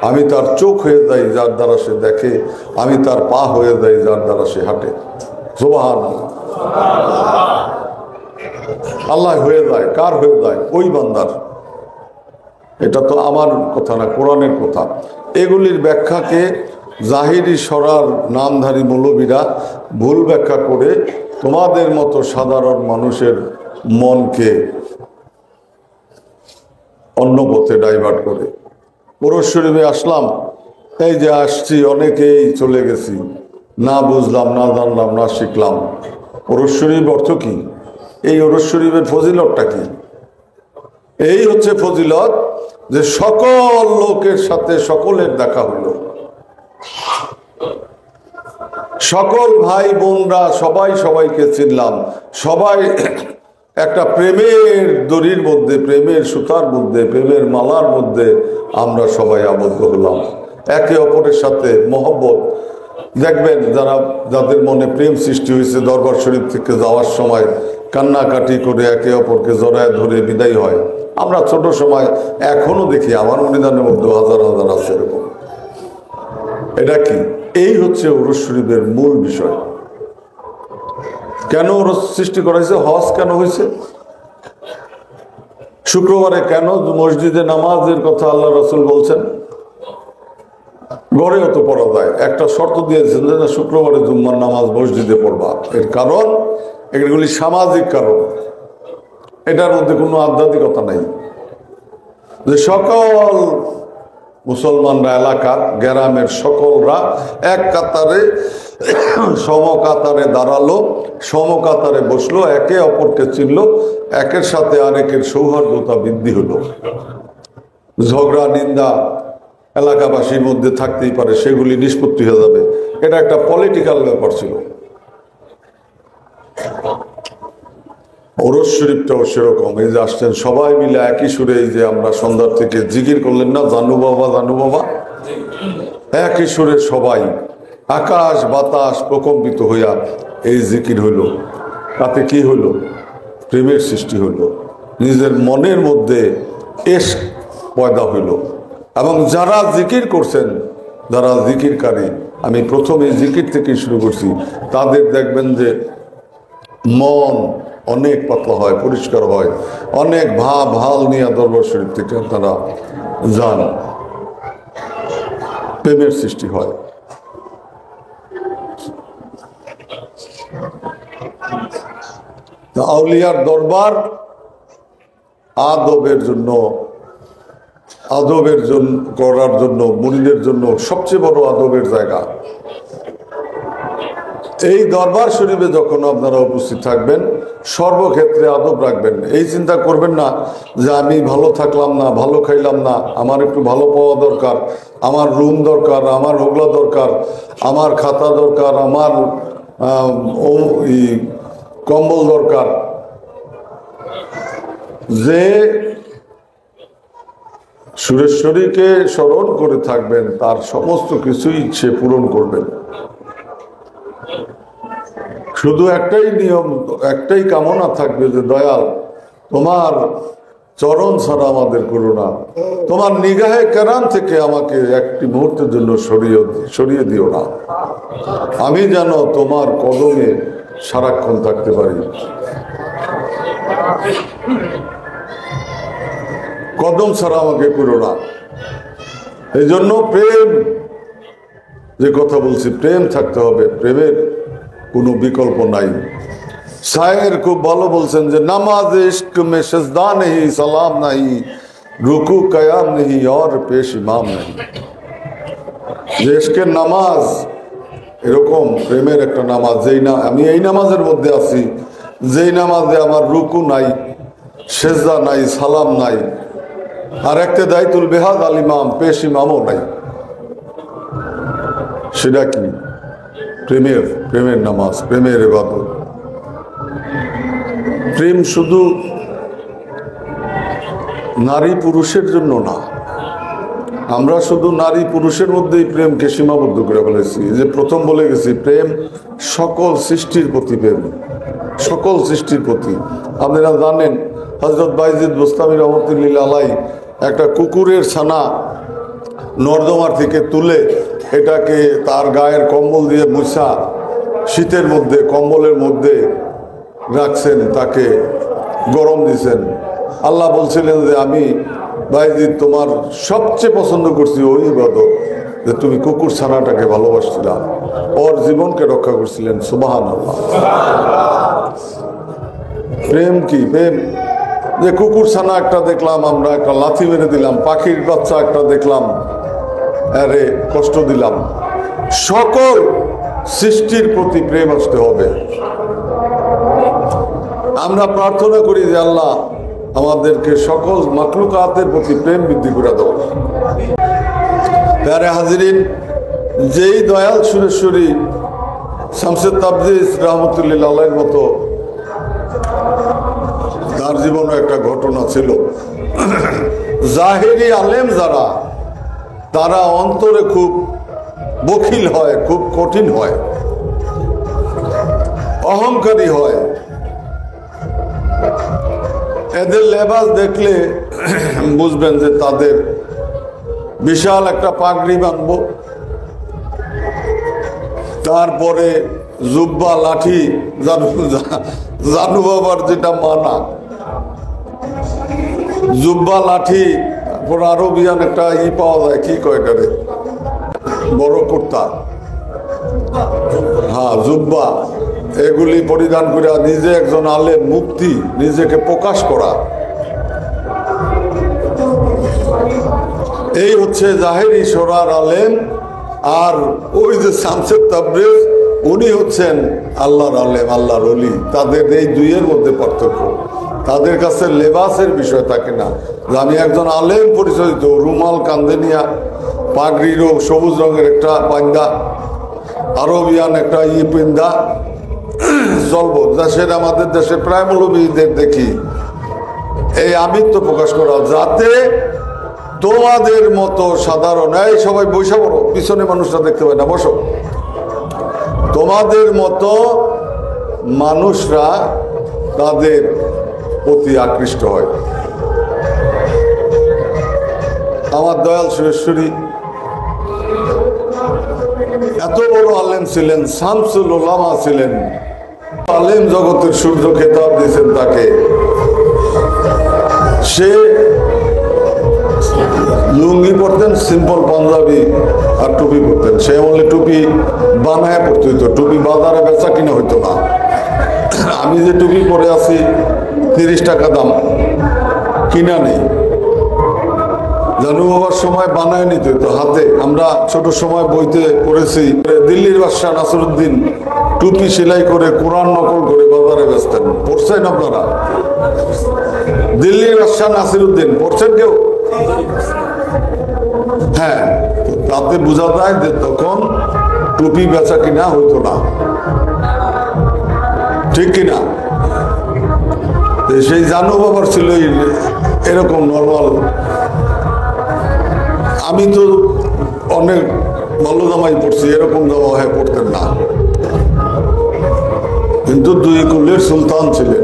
[SPEAKER 1] আমি তার চোখ হয়ে যাই যার দ্বারা সে দেখে, আমি তার পা হয়ে যাই যার দ্বারা সে হাঁটে। সুবহানাল্লাহ। আল্লাহ হয়ে যায়, কার হয়ে যায়? ওই বান্দার। এটা তো আমার কথা না, কোরআনের কথা। এগুলির ব্যাখ্যাকে জাহিরি সরার নামধারী মৌলবীরা ভুল ব্যাখ্যা করে তোমাদের মতো সাধারণ মানুষের মনকে অন্য পথে ডাইভার্ট করে। ওরস শরীফে আসলাম, এই যে আসছি, অনেকেই চলে গেছি, না বুঝলাম, না জানলাম, না শিখলাম। ওরস শরীফ অর্থ কি? এই ওরস শরীফের ফজিলতটা কি? এই হচ্ছে ফজিলত যে সকল লোকের সাথে সকলের দেখা হইল, সকল ভাই বোনরা সবাই সবাইকে চিনলাম, সবাই একটা প্রেমের দড়ির মধ্যে, প্রেমের সুতার মধ্যে, প্রেমের মালার মধ্যে আমরা সবাই আবদ্ধ হলাম, একে অপরের সাথে মহব্বত। দেখবেন যাদের মনে প্রেম সৃষ্টি হয়েছে দরবার শরীফ থেকে যাওয়ার সময় কান্নাকাটি করে একে অপরকে জড়ায় ধরে বিদায় হয়। আমরা ছোট সময় এখনো দেখি, আমার মনিদানের মধ্যে হাজার হাজার আছে এরকম। এটা কি? এই হচ্ছে উরুস শরীফের মূল বিষয়। কেন উরুস সৃষ্টি করা হয়েছে? হজ কেন হয়েছে? শুক্রবারে কেন মসজিদে নামাজের কথা আল্লাহ রাসূল বলছেন? ঘরেও তো পড়া যায়, একটা শর্ত দিয়েছেন যে শুক্রবারে জুম্মার নামাজ মসজিদে পড়বা। এর কারণ এগুলি সামাজিক কারণ, এটার মধ্যে কোনো আধ্যাত্মিকতা নাই। যে সকল মুসলমানরা, এলাকার গ্রামের সকলরা এক কাতারে সমকাতারে দাঁড়ালো, সমকাতারে বসলো, একে অপরকে চিনল, একের সাথে আরেকের সৌহার্দ্যতা বৃদ্ধি হলো। ঝগড়া নিন্দা এলাকাবাসীর মধ্যে থাকতেই পারে, সেগুলি নিষ্পত্তি হয়ে যাবে। এটা একটা পলিটিক্যাল ব্যাপার ছিল। ওরস শরীফটাও সেরকম। এই যে আসছেন সবাই মিলে একই সুরে, এই যে আমরা সন্ধ্যার থেকে জিকির করলেন না, জানু বাবা জানু বাবা, একই সুরে সবাই, আকাশ বাতাস প্রকম্পিত হইয়া এই জিকির হইল। তাতে কি হইল? প্রেমের সৃষ্টি হইল, নিজের মনের মধ্যে ইশক পয়দা হইল। এবং যারা জিকির করছেন, যারা জিকিরকারী, আমি প্রথমে জিকির থেকে শুরু করছি, তাদের দেখবেন যে মন অনেক পাতলা হয়, পরিষ্কার হয়, অনেক ভাব হাল নিয়ে দরবার শরীফ থেকে তারা যান, প্রেমের সৃষ্টি হয়। আউলিয়ার দরবার আদবের জন্য করার জন্য, মুরিদের জন্য সবচেয়ে বড় আদবের জায়গা। এই দরবার শরীফে যখন আপনারা উপস্থিত থাকবেন, সর্বক্ষেত্রে আদব রাখবেন। এই চিন্তা করবেন না যে আমি ভালো থাকলাম না, ভালো খাইলাম না, আমার একটু ভালো পাওয়া দরকার, আমার রুম দরকার, আমার হোগলা দরকার, আমার খাতা দরকার, আমার কম্বল দরকার। যে সুরেশ্বরীকে স্মরণ করে থাকবেন, তার সমস্ত কিছুই সে পূরণ করবেন। শুধু একটাই নিয়ম, একটাই কামনা থাকবে যে দয়াল, তোমার চরণ ছাড়া আমাদের করুণা, তোমার নিগাহে কেরাম থেকে আমাকে একটি মুহূর্তের জন্য সরিয়ে দিও না। আমি যেন তোমার কদমে সারাক্ষণ থাকতে পারি। কদম ছাড়া আমাকে করো না। এই জন্য প্রেম, যে কথা বলছি, প্রেম থাকতে হবে, প্রেমের কোনো বিকল্প নাই। শায়ের খুব ভালো বলছেন যে নামাজ ইশক মে সেজদা নেই, সালাম নাই, রুকু কয়াম নেই, और পেশ ইমাম নেই। যে ইশকের নামাজ এরকম প্রেমের একটা নামাজ, যেই না আমি এই নামাজের মধ্যে আছি, যেই নামাজে আমার রুকু নাই, সেজদা নাই, সালাম নাই, আর একটা দায়িতুল বেহাদ আল ইমাম, পেশ ইমামও নাই। সেটা কি? প্রেমের নামাজ, প্রেমের ইবাদত। প্রেম শুধু নারী পুরুষের জন্য না, আমরা শুধু নারী পুরুষের মধ্যেই প্রেমকে সীমাবদ্ধ করে ফেলেছি। যে প্রথম বলে গেছি, প্রেম সকল সৃষ্টির প্রতি, প্রেম সকল সৃষ্টির প্রতি। আপনারা জানেন হযরত বাইজিদ বুস্তামি রহমতুল্লাহ আলাইহি একটা কুকুরের ছানা নর্দমার থেকে তুলে এটাকে তার গায়ের কম্বল দিয়ে মুছা শীতের মধ্যে কম্বলের মধ্যে রাখছেন, তাকে গরম দিছেন। আল্লাহ বলছিলেন যে আমি বাইজিদ তোমার সবচেয়ে পছন্দ করছি ওই ইবাদত যে তুমি কুকুর ছানাটাকে ভালোবাসছিলাম, ওর জীবনকে রক্ষা করছিলেন। সুবহানাল্লাহ। প্রেম কি প্রেম! যে কুকুর ছানা একটা দেখলাম, আমরা একটা লাথি মেরে দিলাম, পাখির বাচ্চা একটা দেখলাম, আরে কষ্ট দিলাম। সকল সৃষ্টির প্রতি প্রেম আসতে হবে। আমরা প্রার্থনা করি যে আল্লাহ আমাদেরকে সকল মাখলুকাতের প্রতি প্রেম বৃদ্ধি করে দাও। প্যারে হাজিরিন, যেই দয়াল সুরেশ্বরী শামসে তাবরিজ রহমতুল্লাহ আলাইহির মতো তার জীবনে একটা ঘটনা ছিল। জাহেরি আলেম যারা, তারা অন্তরে খুব বখিল হয়, খুব কঠিন হয়, অহংকারী হয়। এদের লেবাস দেখলে বুঝবেন যে তাদের বিশাল একটা পাগড়ি বাঁধব, তারপরে জুব্বা লাঠি, জানু বাবার যেটা মানা, জুব্বা লাঠি, তারপর আরবিয়ান একটা পাওয়া যায়, কি কয় এটারে, বড় কুর্তা, হ্যাঁ জুব্বা, এগুলি পরিধান করে নিজে একজন আলেম, মুক্তি, নিজেকে প্রকাশ করা, এই হচ্ছে জাহেরি সরার আলেম। আর ওই যে শামসে তাবরিজ, উনি হচ্ছেন আল্লাহর আলেম, আল্লাহর ওলি। তাদের এই দুইয়ের মধ্যে পার্থক্য। তাদের কাছে লেবাসের বিষয় থাকে না, যে আমি একজন আলেম পরিচালিত, রুমাল কান্দে নিয়া, পাগড়িরও সবুজ রঙের একটা পাঞ্জা, আরবিয়ান একটা পিন্দা চলবো। দেশের, আমাদের দেশে প্রায় মৌলবীদের দেখি এই আমিত্ব প্রকাশ করা, যাতে তোমাদের মতো সাধারণ, এই সবাই বসে পড়ো, পিছনে মানুষরা দেখতে পায় না, বসো, তোমাদের মতো মানুষরা তাদের প্রতি আকৃষ্ট হয়। আমার দয়াল সুরেশ্বরী এত বড় আলেম ছিলেন, শামসুল উলামা ছিলেন, আলেম জগতের সূর্য খেতাব দিয়েছেন তাকে। সে লুঙ্গি পরতেন, সিম্পল পাঞ্জাবি আর টুপি পরতেন। সে আমলে টুপি বানায় পড়তে হইতো, টুপি বাজারে বেচা কিনা হইতো না। আমি যে টুপি পরে আছি 30 টাকা দাম, কিনা নেই। জানু বাবার সময় বানায় নিতে হইতো হাতে। আমরা ছোট সময় বইতে পড়েছি, দিল্লির বাদশাহ নাসিরউদ্দিন টুপি সেলাই করে কোরআন নকল করে বাজারে বেচতেন। পড়ছেন আপনারা? দিল্লির বাদশাহ নাসিরউদ্দিন পড়ছেন কেউ? হ্যাঁ, তাতে বোঝা যায় যে তখন টুপি বেচা কিনা হইতো না, ঠিক কিনা? সেই জানু বাবার ছিল এরকম নর্মাল। আমি তো অনেক ভালো জামাই পড়ছি, এরকম জামা হ্যাঁ পড়তেন না, কিন্তু দুই কুলের সুলতান ছিলেন।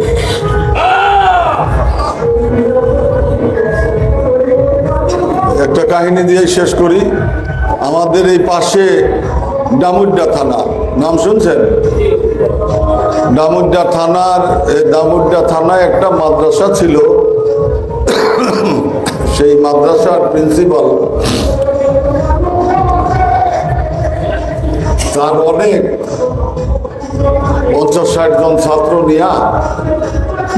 [SPEAKER 1] একটা কাহিনী দিয়ে শেষ করি। আমাদের এই পাশে ডামুড্ডা থানা, নাম শুনছেন? ডামুড্ডা থানায় একটা মাদ্রাসা ছিল। সেই মাদ্রাসার প্রিন্সিপাল তার অনেক 50-60 জন ছাত্র নিয়া,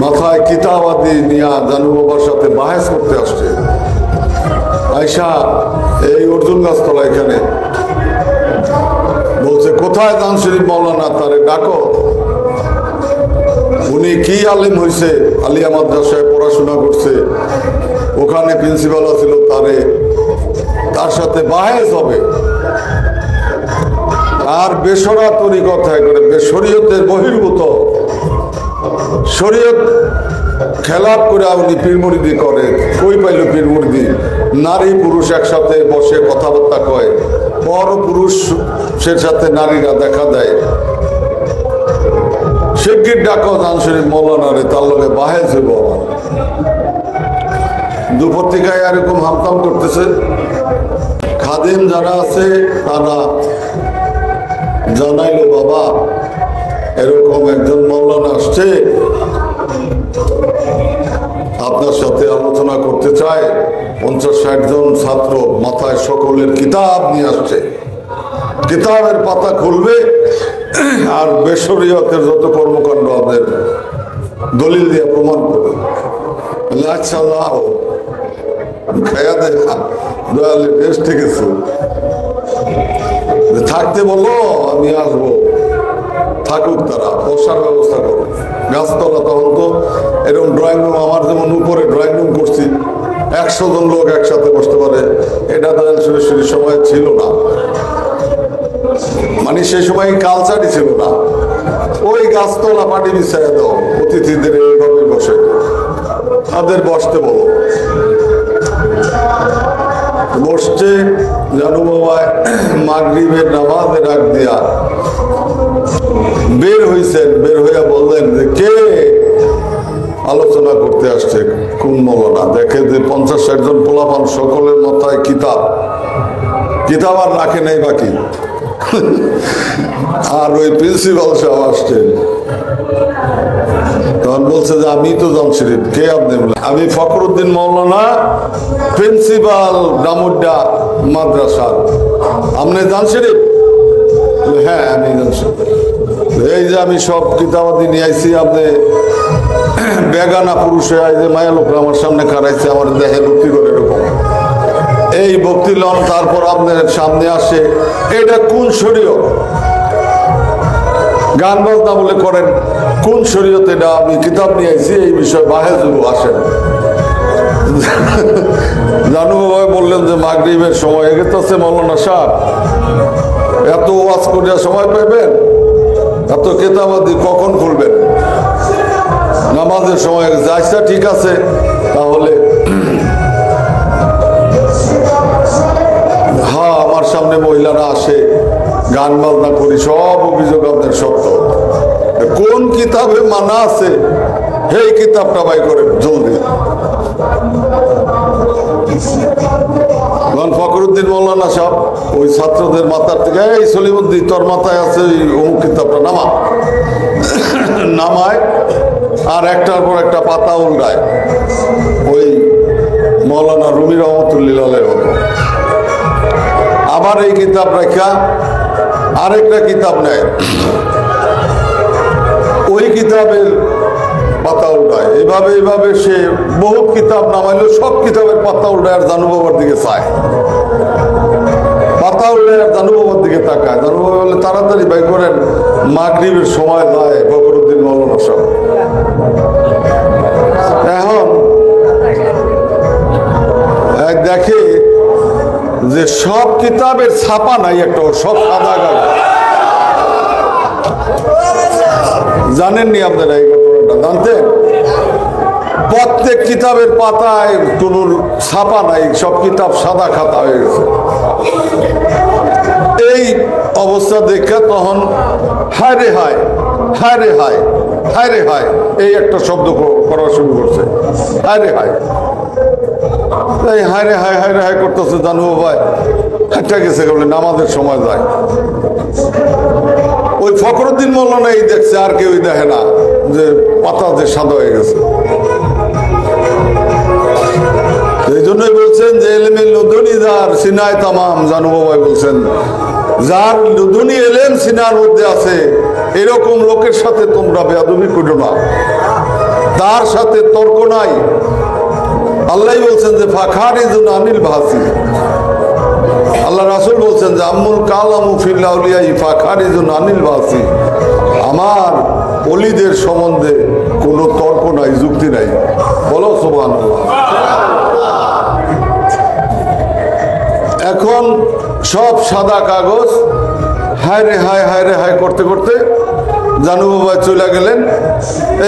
[SPEAKER 1] মাথায় কিতাবাদি নিয়া জানু বাবার সাথে বাহেস করতে আসছে। আয়সা এই অর্জুন গাছতলা এখানে বলছে, কোথায় দান শরীফ মৌলানা, তারে ডাকো। উনি কি আলেম হয়েছে, আলিয়া মাদ্রাসায় পড়াশোনা করছে, ওখানে প্রিন্সিপাল ছিল, তার সাথে বাহেস হবে। আর বেসরা তরিকথায় করে, শরীয়তের বহির্ভূত, শরীয়ত খেলাপ করে উনি পীরমুরিদি করে। কই পাইল পীরমুরিদি? নারী পুরুষ একসাথে বসে কথাবার্তা কয়, বড় পুরুষের সাথে নারীরা দেখা দেয়। শিগগির ডাকো জান শরীফ মৌলানা রে, তার লগে বাহেস হইব। আমার দুপুর থেকে এরকম হামতাম করতেছে। খাদেম যারা আছে তারা জানাইলো, বাবা এরকম একজন মৌলানা আসছে, আপনার সাথে আলোচনা করতে চায়। 50-60 জন ছাত্র মাথায় সকলের কিতাব নিয়ে আসছে। কিতাবের পাতা খুলবে আর বেশরিয়তের যত কর্মকাণ্ড আমাদের দলিল দিয়ে প্রমাণ করবে। আচ্ছা যাও, খায়া দেখা দয়ালে বেশ ঠিক আছে, থাকতে বলো, আমি আসবো। থাকুক, তারা বসার ব্যবস্থা করো। গাছতলা তখন তো এরকম ড্রয়িং রুম, আমার যেমন উপরে ড্রয়িং রুম করছি, 100 জন লোক একসাথে বসতে পারে, এটা দয়াল সরাসরি সময় ছিল না। মানে সেই সময় কালচারই ছিল না। ওই গাছতলা মাটি বিছাই দাও, অতিথিদের এইভাবে বসে, তাদের বসতে বলো। বসছে জানু বাবা মাগরিবের নামাজের আগ দিয়া বের হইছেন। বের হইয়া বললেন যে কে আলোচনা করতে আসছে, কোন মৌলানা। দেখে যে 50-60 জন পোলাপান, সকলের মাথায় কিতাব। কিতাব আর রাখে নাই বাকি। আর ওই প্রিন্সিপাল সাহেব আসছেন। তখন বলছে যে আমি তো জামশরীফ। কে আপনি? আমি ফখরুদ্দিন মৌলানা, প্রিন্সিপাল ডামুড্ডা মাদ্রাসার। আপনি জামশরীফ? হ্যাঁ আমি জামশরীফ। এই যে আমি সব কিতাবাদি নিয়ে আইছি, আপনি বেগানা পুরুষে আই যে মায়া লোকরা আমার সামনে খারাইছে, আমার দেহে ভক্তি করে এরকম এই ভক্তি লন, তারপর আপনার সামনে আসে। এটা কোন শরীয়ত? গান বাজনা বলে করেন, কোন শরীয়ত এটা? আমি কিতাব নিয়ে আইছি, এই বিষয়ে বাহে যুব আসেন। জানু বাবা বললেন যে মাগরিবের সময় হয়ে গেছে মৌলানা সাহেব, এত ওয়াজ করিয়া সময় পাইবেন? এত কিতাবাদি কখন খুলবেন? নামাজের সময় হয়ে গেছে। আচ্ছা ঠিক আছে, তাহলে হ্যাঁ আমার সামনে মহিলারা আসে, গান বাজনা করি, সব অভিযোগ আপনার সত্য। কোন কিতাবে মানা আছে এই কিতাবটা বাই করেন জলদি। ফখরুদ্দিন মৌলানা সাহেব ওই ছাত্রদের মাথার থেকে, এই সলিমুদ্দিন তোর মাথায় আছে অমুক কিতাবটা নামা। নামায় আর একটার পর একটা পাতা উল্টায়, ওই মৌলানা রুমি রহমতুল্লাহের মতো। আবার এই কিতাব রেখা আরেকটা কিতাব নেয়, ওই কিতাবের পাতা উল্টায়। এইভাবে এইভাবে সে বহুত কিতাব নামাইলো, সব কিতাবের পাতা উল্টায় আর জানু বাবার দিকে চায়। পাতা উল্টায় আর জানু বাবার দিকে তাকায়। জানু বাবা বলে তাড়াতাড়ি বাই করেন, মাগরিবের সময় যায়। ফখরুদ্দিন মৌলানা সাহেব এখন দেখে যে সব কিতাবের ছাপা নাই একটা, সব সাদা কাগজ। জানেননি আপনারা এই ঘটনাটা? জানতেন? প্রত্যেক কিতাবের পাতায় কোন ছাপা নাই, সব কিতাব সাদা খাতা হয়ে গেছে। এই অবস্থা দেখে তখন হায় রে হায়, হায় রে হায়, হায় রে হায়, এই একটা শব্দ করা শুরু করছে। হায় রে হায়, এই হায় রে হায়, হায় রে হায় করতেছে। জানু ভাই একটা গেছে বলে নামাজের সময় যায়। ওই ফখরুদ্দিন মৌলানা এই দেখছে, আর কেউ দেখে না যে পাতা যে সাদা হয়ে গেছে। এই জন্যই বলছেন যে এলেমে লুদুনি যার সিনায় তামাম। জানু বাবা বলছেন যার লুদুনি এলেম সিনার মধ্যে আছে, এরকম লোকের সাথে তোমরা বেয়াদবি করো না, তার সাথে তর্ক নাই। আল্লাহ বলছেন যে ফাখারিজুন আনিল ভাসি। আল্লাহ রাসূল বলছেন যে আম্মুল কালামু ফিল আউলিয়া ফাখারিজুন আনিল ভাসি। আমার ওলিদের সম্বন্ধে কোনো তর্ক নাই, যুক্তি নাই। বলো সুবহানাল্লাহ। এখন সব সাদা কাগজ। হায় রে হায়, হায় রে হায় করতে করতে জানু বাবা চলে গেলেন।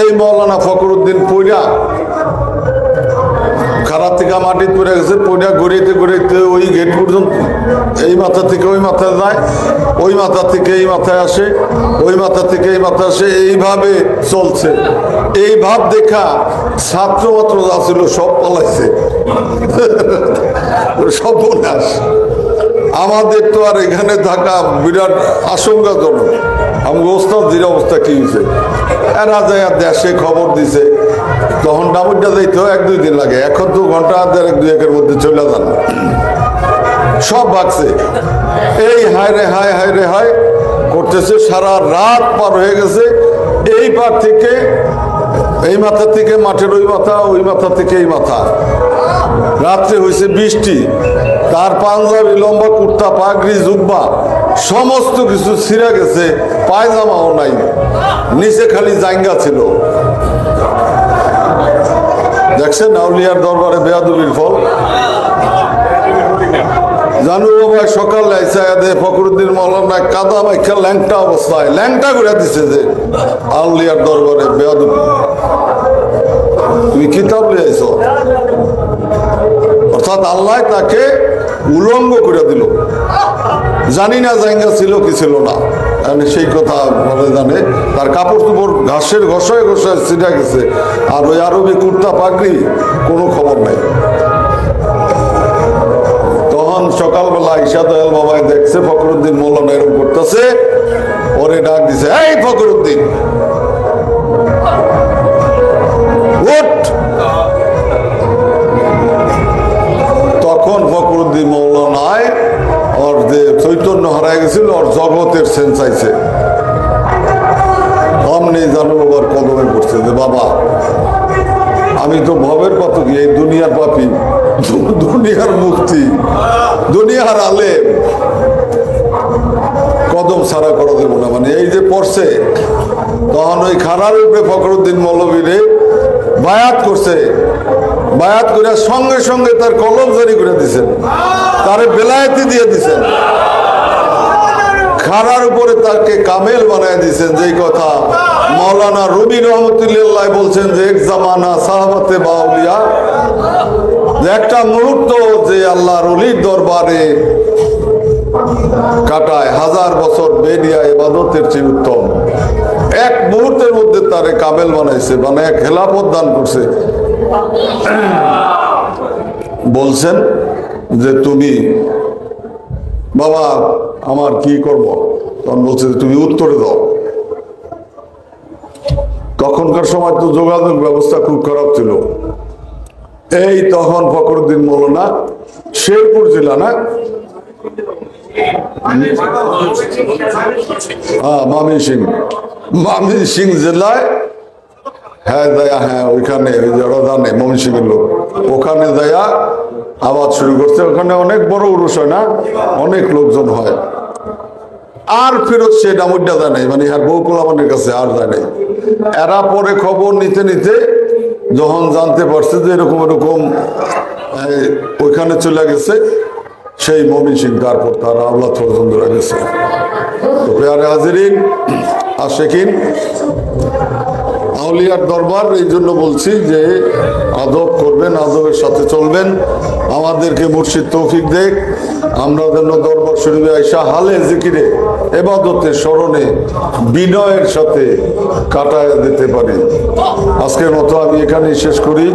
[SPEAKER 1] এই মৌলানা ফখরুদ্দিন পইরা খারাপ থেকে মাটি পড়ে গেছে, পইরা গড়িয়েতে গড়িয়েতে ওই গেট পর্যন্ত, এই মাথা থেকে ওই মাথায় যায়, ওই মাথা থেকে এই মাথায় আসে, ওই মাথা থেকে এই মাথায় আসে, এইভাবে চলছে। এই ভাব দেখা ছাত্র মাত্র যা ছিল সব পালাইছে। সর্বনাশ। আমাদের তো আর এখানে থাকা বিরাট আশঙ্কাজনক। আমাকে ওস্তাদের অবস্থা কি হয়েছে, এরা যায় দেশে খবর দিছে, তখন ডামুরটা যাইতে 1-2 দিন লাগে, এখন তো ঘন্টা 1-2-1 মধ্যে চলে যান, সব ভাগছে। এই হায় রে হায়, হায় রে হায় করতেছে, সারা রাত পার হয়ে গেছে। এই পার থেকে এই মাথা থেকে মাঠের ওই মাথা, ওই মাথা থেকে এই মাথা। রাত্রে হয়েছে বৃষ্টি, তার পাঞ্জাবি, লম্বা কুর্তা, পাগড়ি, জুব্বা সমস্ত কিছু ছিঁড়ে গেছে, পায়জামাও নাই, নিচে খালি জাঙ্গা ছিল। দেখছেন আউলিয়ার দরবারে বেয়াদবির ফল। জানু বাবা সকালে ফখরুদ্দিন মৌলানা কাদা মাইখা ল্যাংটা অবস্থায় ল্যাংটা করে দিছে যে আউলিয়ার দরবারে বেয়াদবি। তুমি কিতাব নিয়ে আইছো, অর্থাৎ আল্লাহ তাকে উলঙ্গ করে দিল। জানি না জায়গা ছিল কি ছিল না, সেই কথা ভালো জানে। তার কাপড় চোপড় ঘাসের ঘষায় ঘষায় ছিটা গেছে, আর ওই আরবি কুর্তা পাগড়ি কোনো খবর নাই। তখন সকালবেলা ঈশা দয়াল বাবাই দেখছে ফখরুদ্দিন মৌলানা এরকম করতেছে, ওরে ডাক দিছে, এই ফখরুদ্দিন উঠ। তখন ফখরুদ্দিন মৌলানায় ওর যে চৈতন্য হারায় গেছিল, ওর জগতের সেন্স আইছে। অমনি জানু বাবার কদমে পড়ছে যে বাবা আমি তো ভবের কত কি, এই দুনিয়ার পাপি, দুনিয়ার মুক্তি, দুনিয়ার আলেম, কদম ছাড়া করা দেবো না। মানে এই যে পড়ছে, তখন ওই খানার উপরে ফখরুদ্দিন মৌলবীরে বায়াত করছে, বায়াত করে সঙ্গে সঙ্গে তার কলম জারি করে দিচ্ছেন, তারে বেলায়েতি দিয়ে দিচ্ছেন, খানার উপরে তাকে কামেল বানায় দিচ্ছেন। যেই কথা মৌলানা রুমি রহমতুল্লাহ বলছেন যে এক জামানা সাহাবাতে বাউলিয়া, একটা মুহূর্ত যে আল্লাহর ওলির দরবারে কাটায় 1000 বছর বেরিয়া ইবাদতের চেয়ে উত্তম। এক মুহূর্তের মধ্যে তারে কামেল বানাইছে, বানায় খেলাফত দান করছে। বলছেন যে তুমি বাবা আমার কি করবো, তখন বলছে যে তুমি উত্তরে দাও। তখনকার সময় তো যোগাযোগ ব্যবস্থা খুব খারাপ ছিল। এই তখন ফখরুদ্দিন মৌলানা শেরপুর জেলা না, মামি সিং জেলায়, হ্যাঁ দয়া, হ্যাঁ ওইখানে ওই যারা জানে মমি সিং এর লোক, ওখানে দয়া আবাদ শুরু করছে। ওখানে অনেক বড় উরুষ হয় না, অনেক লোকজন হয়। আর ফেরত সে ডামুড্ডা যায় নাই, মানে আর বউকুলামানের কাছে আর যায় নাই। এরা পরে খবর নিতে নিতে যখন জানতে পারছে যে এরকম এরকম ওইখানে চলে গেছে, সেই মমিন সিং তারপর তারা আল্লাহ পর্যন্ত গেছে। তো পেয়ারে হাজিরিন আশিকিন, আউলিয়ার দরবার এই জন্য বলছি যে আদব করবেন, আদবের সাথে চলবেন। আমাদেরকে মুর্শিদ তৌফিক দেখ, আমরা যেন দরবার শরীফে আইসা হালে জিকিরে ইবাদতে স্মরণে বিনয়ের সাথে কাটায় দিতে পারি। আজকের মতো আমি এখানেই শেষ করি।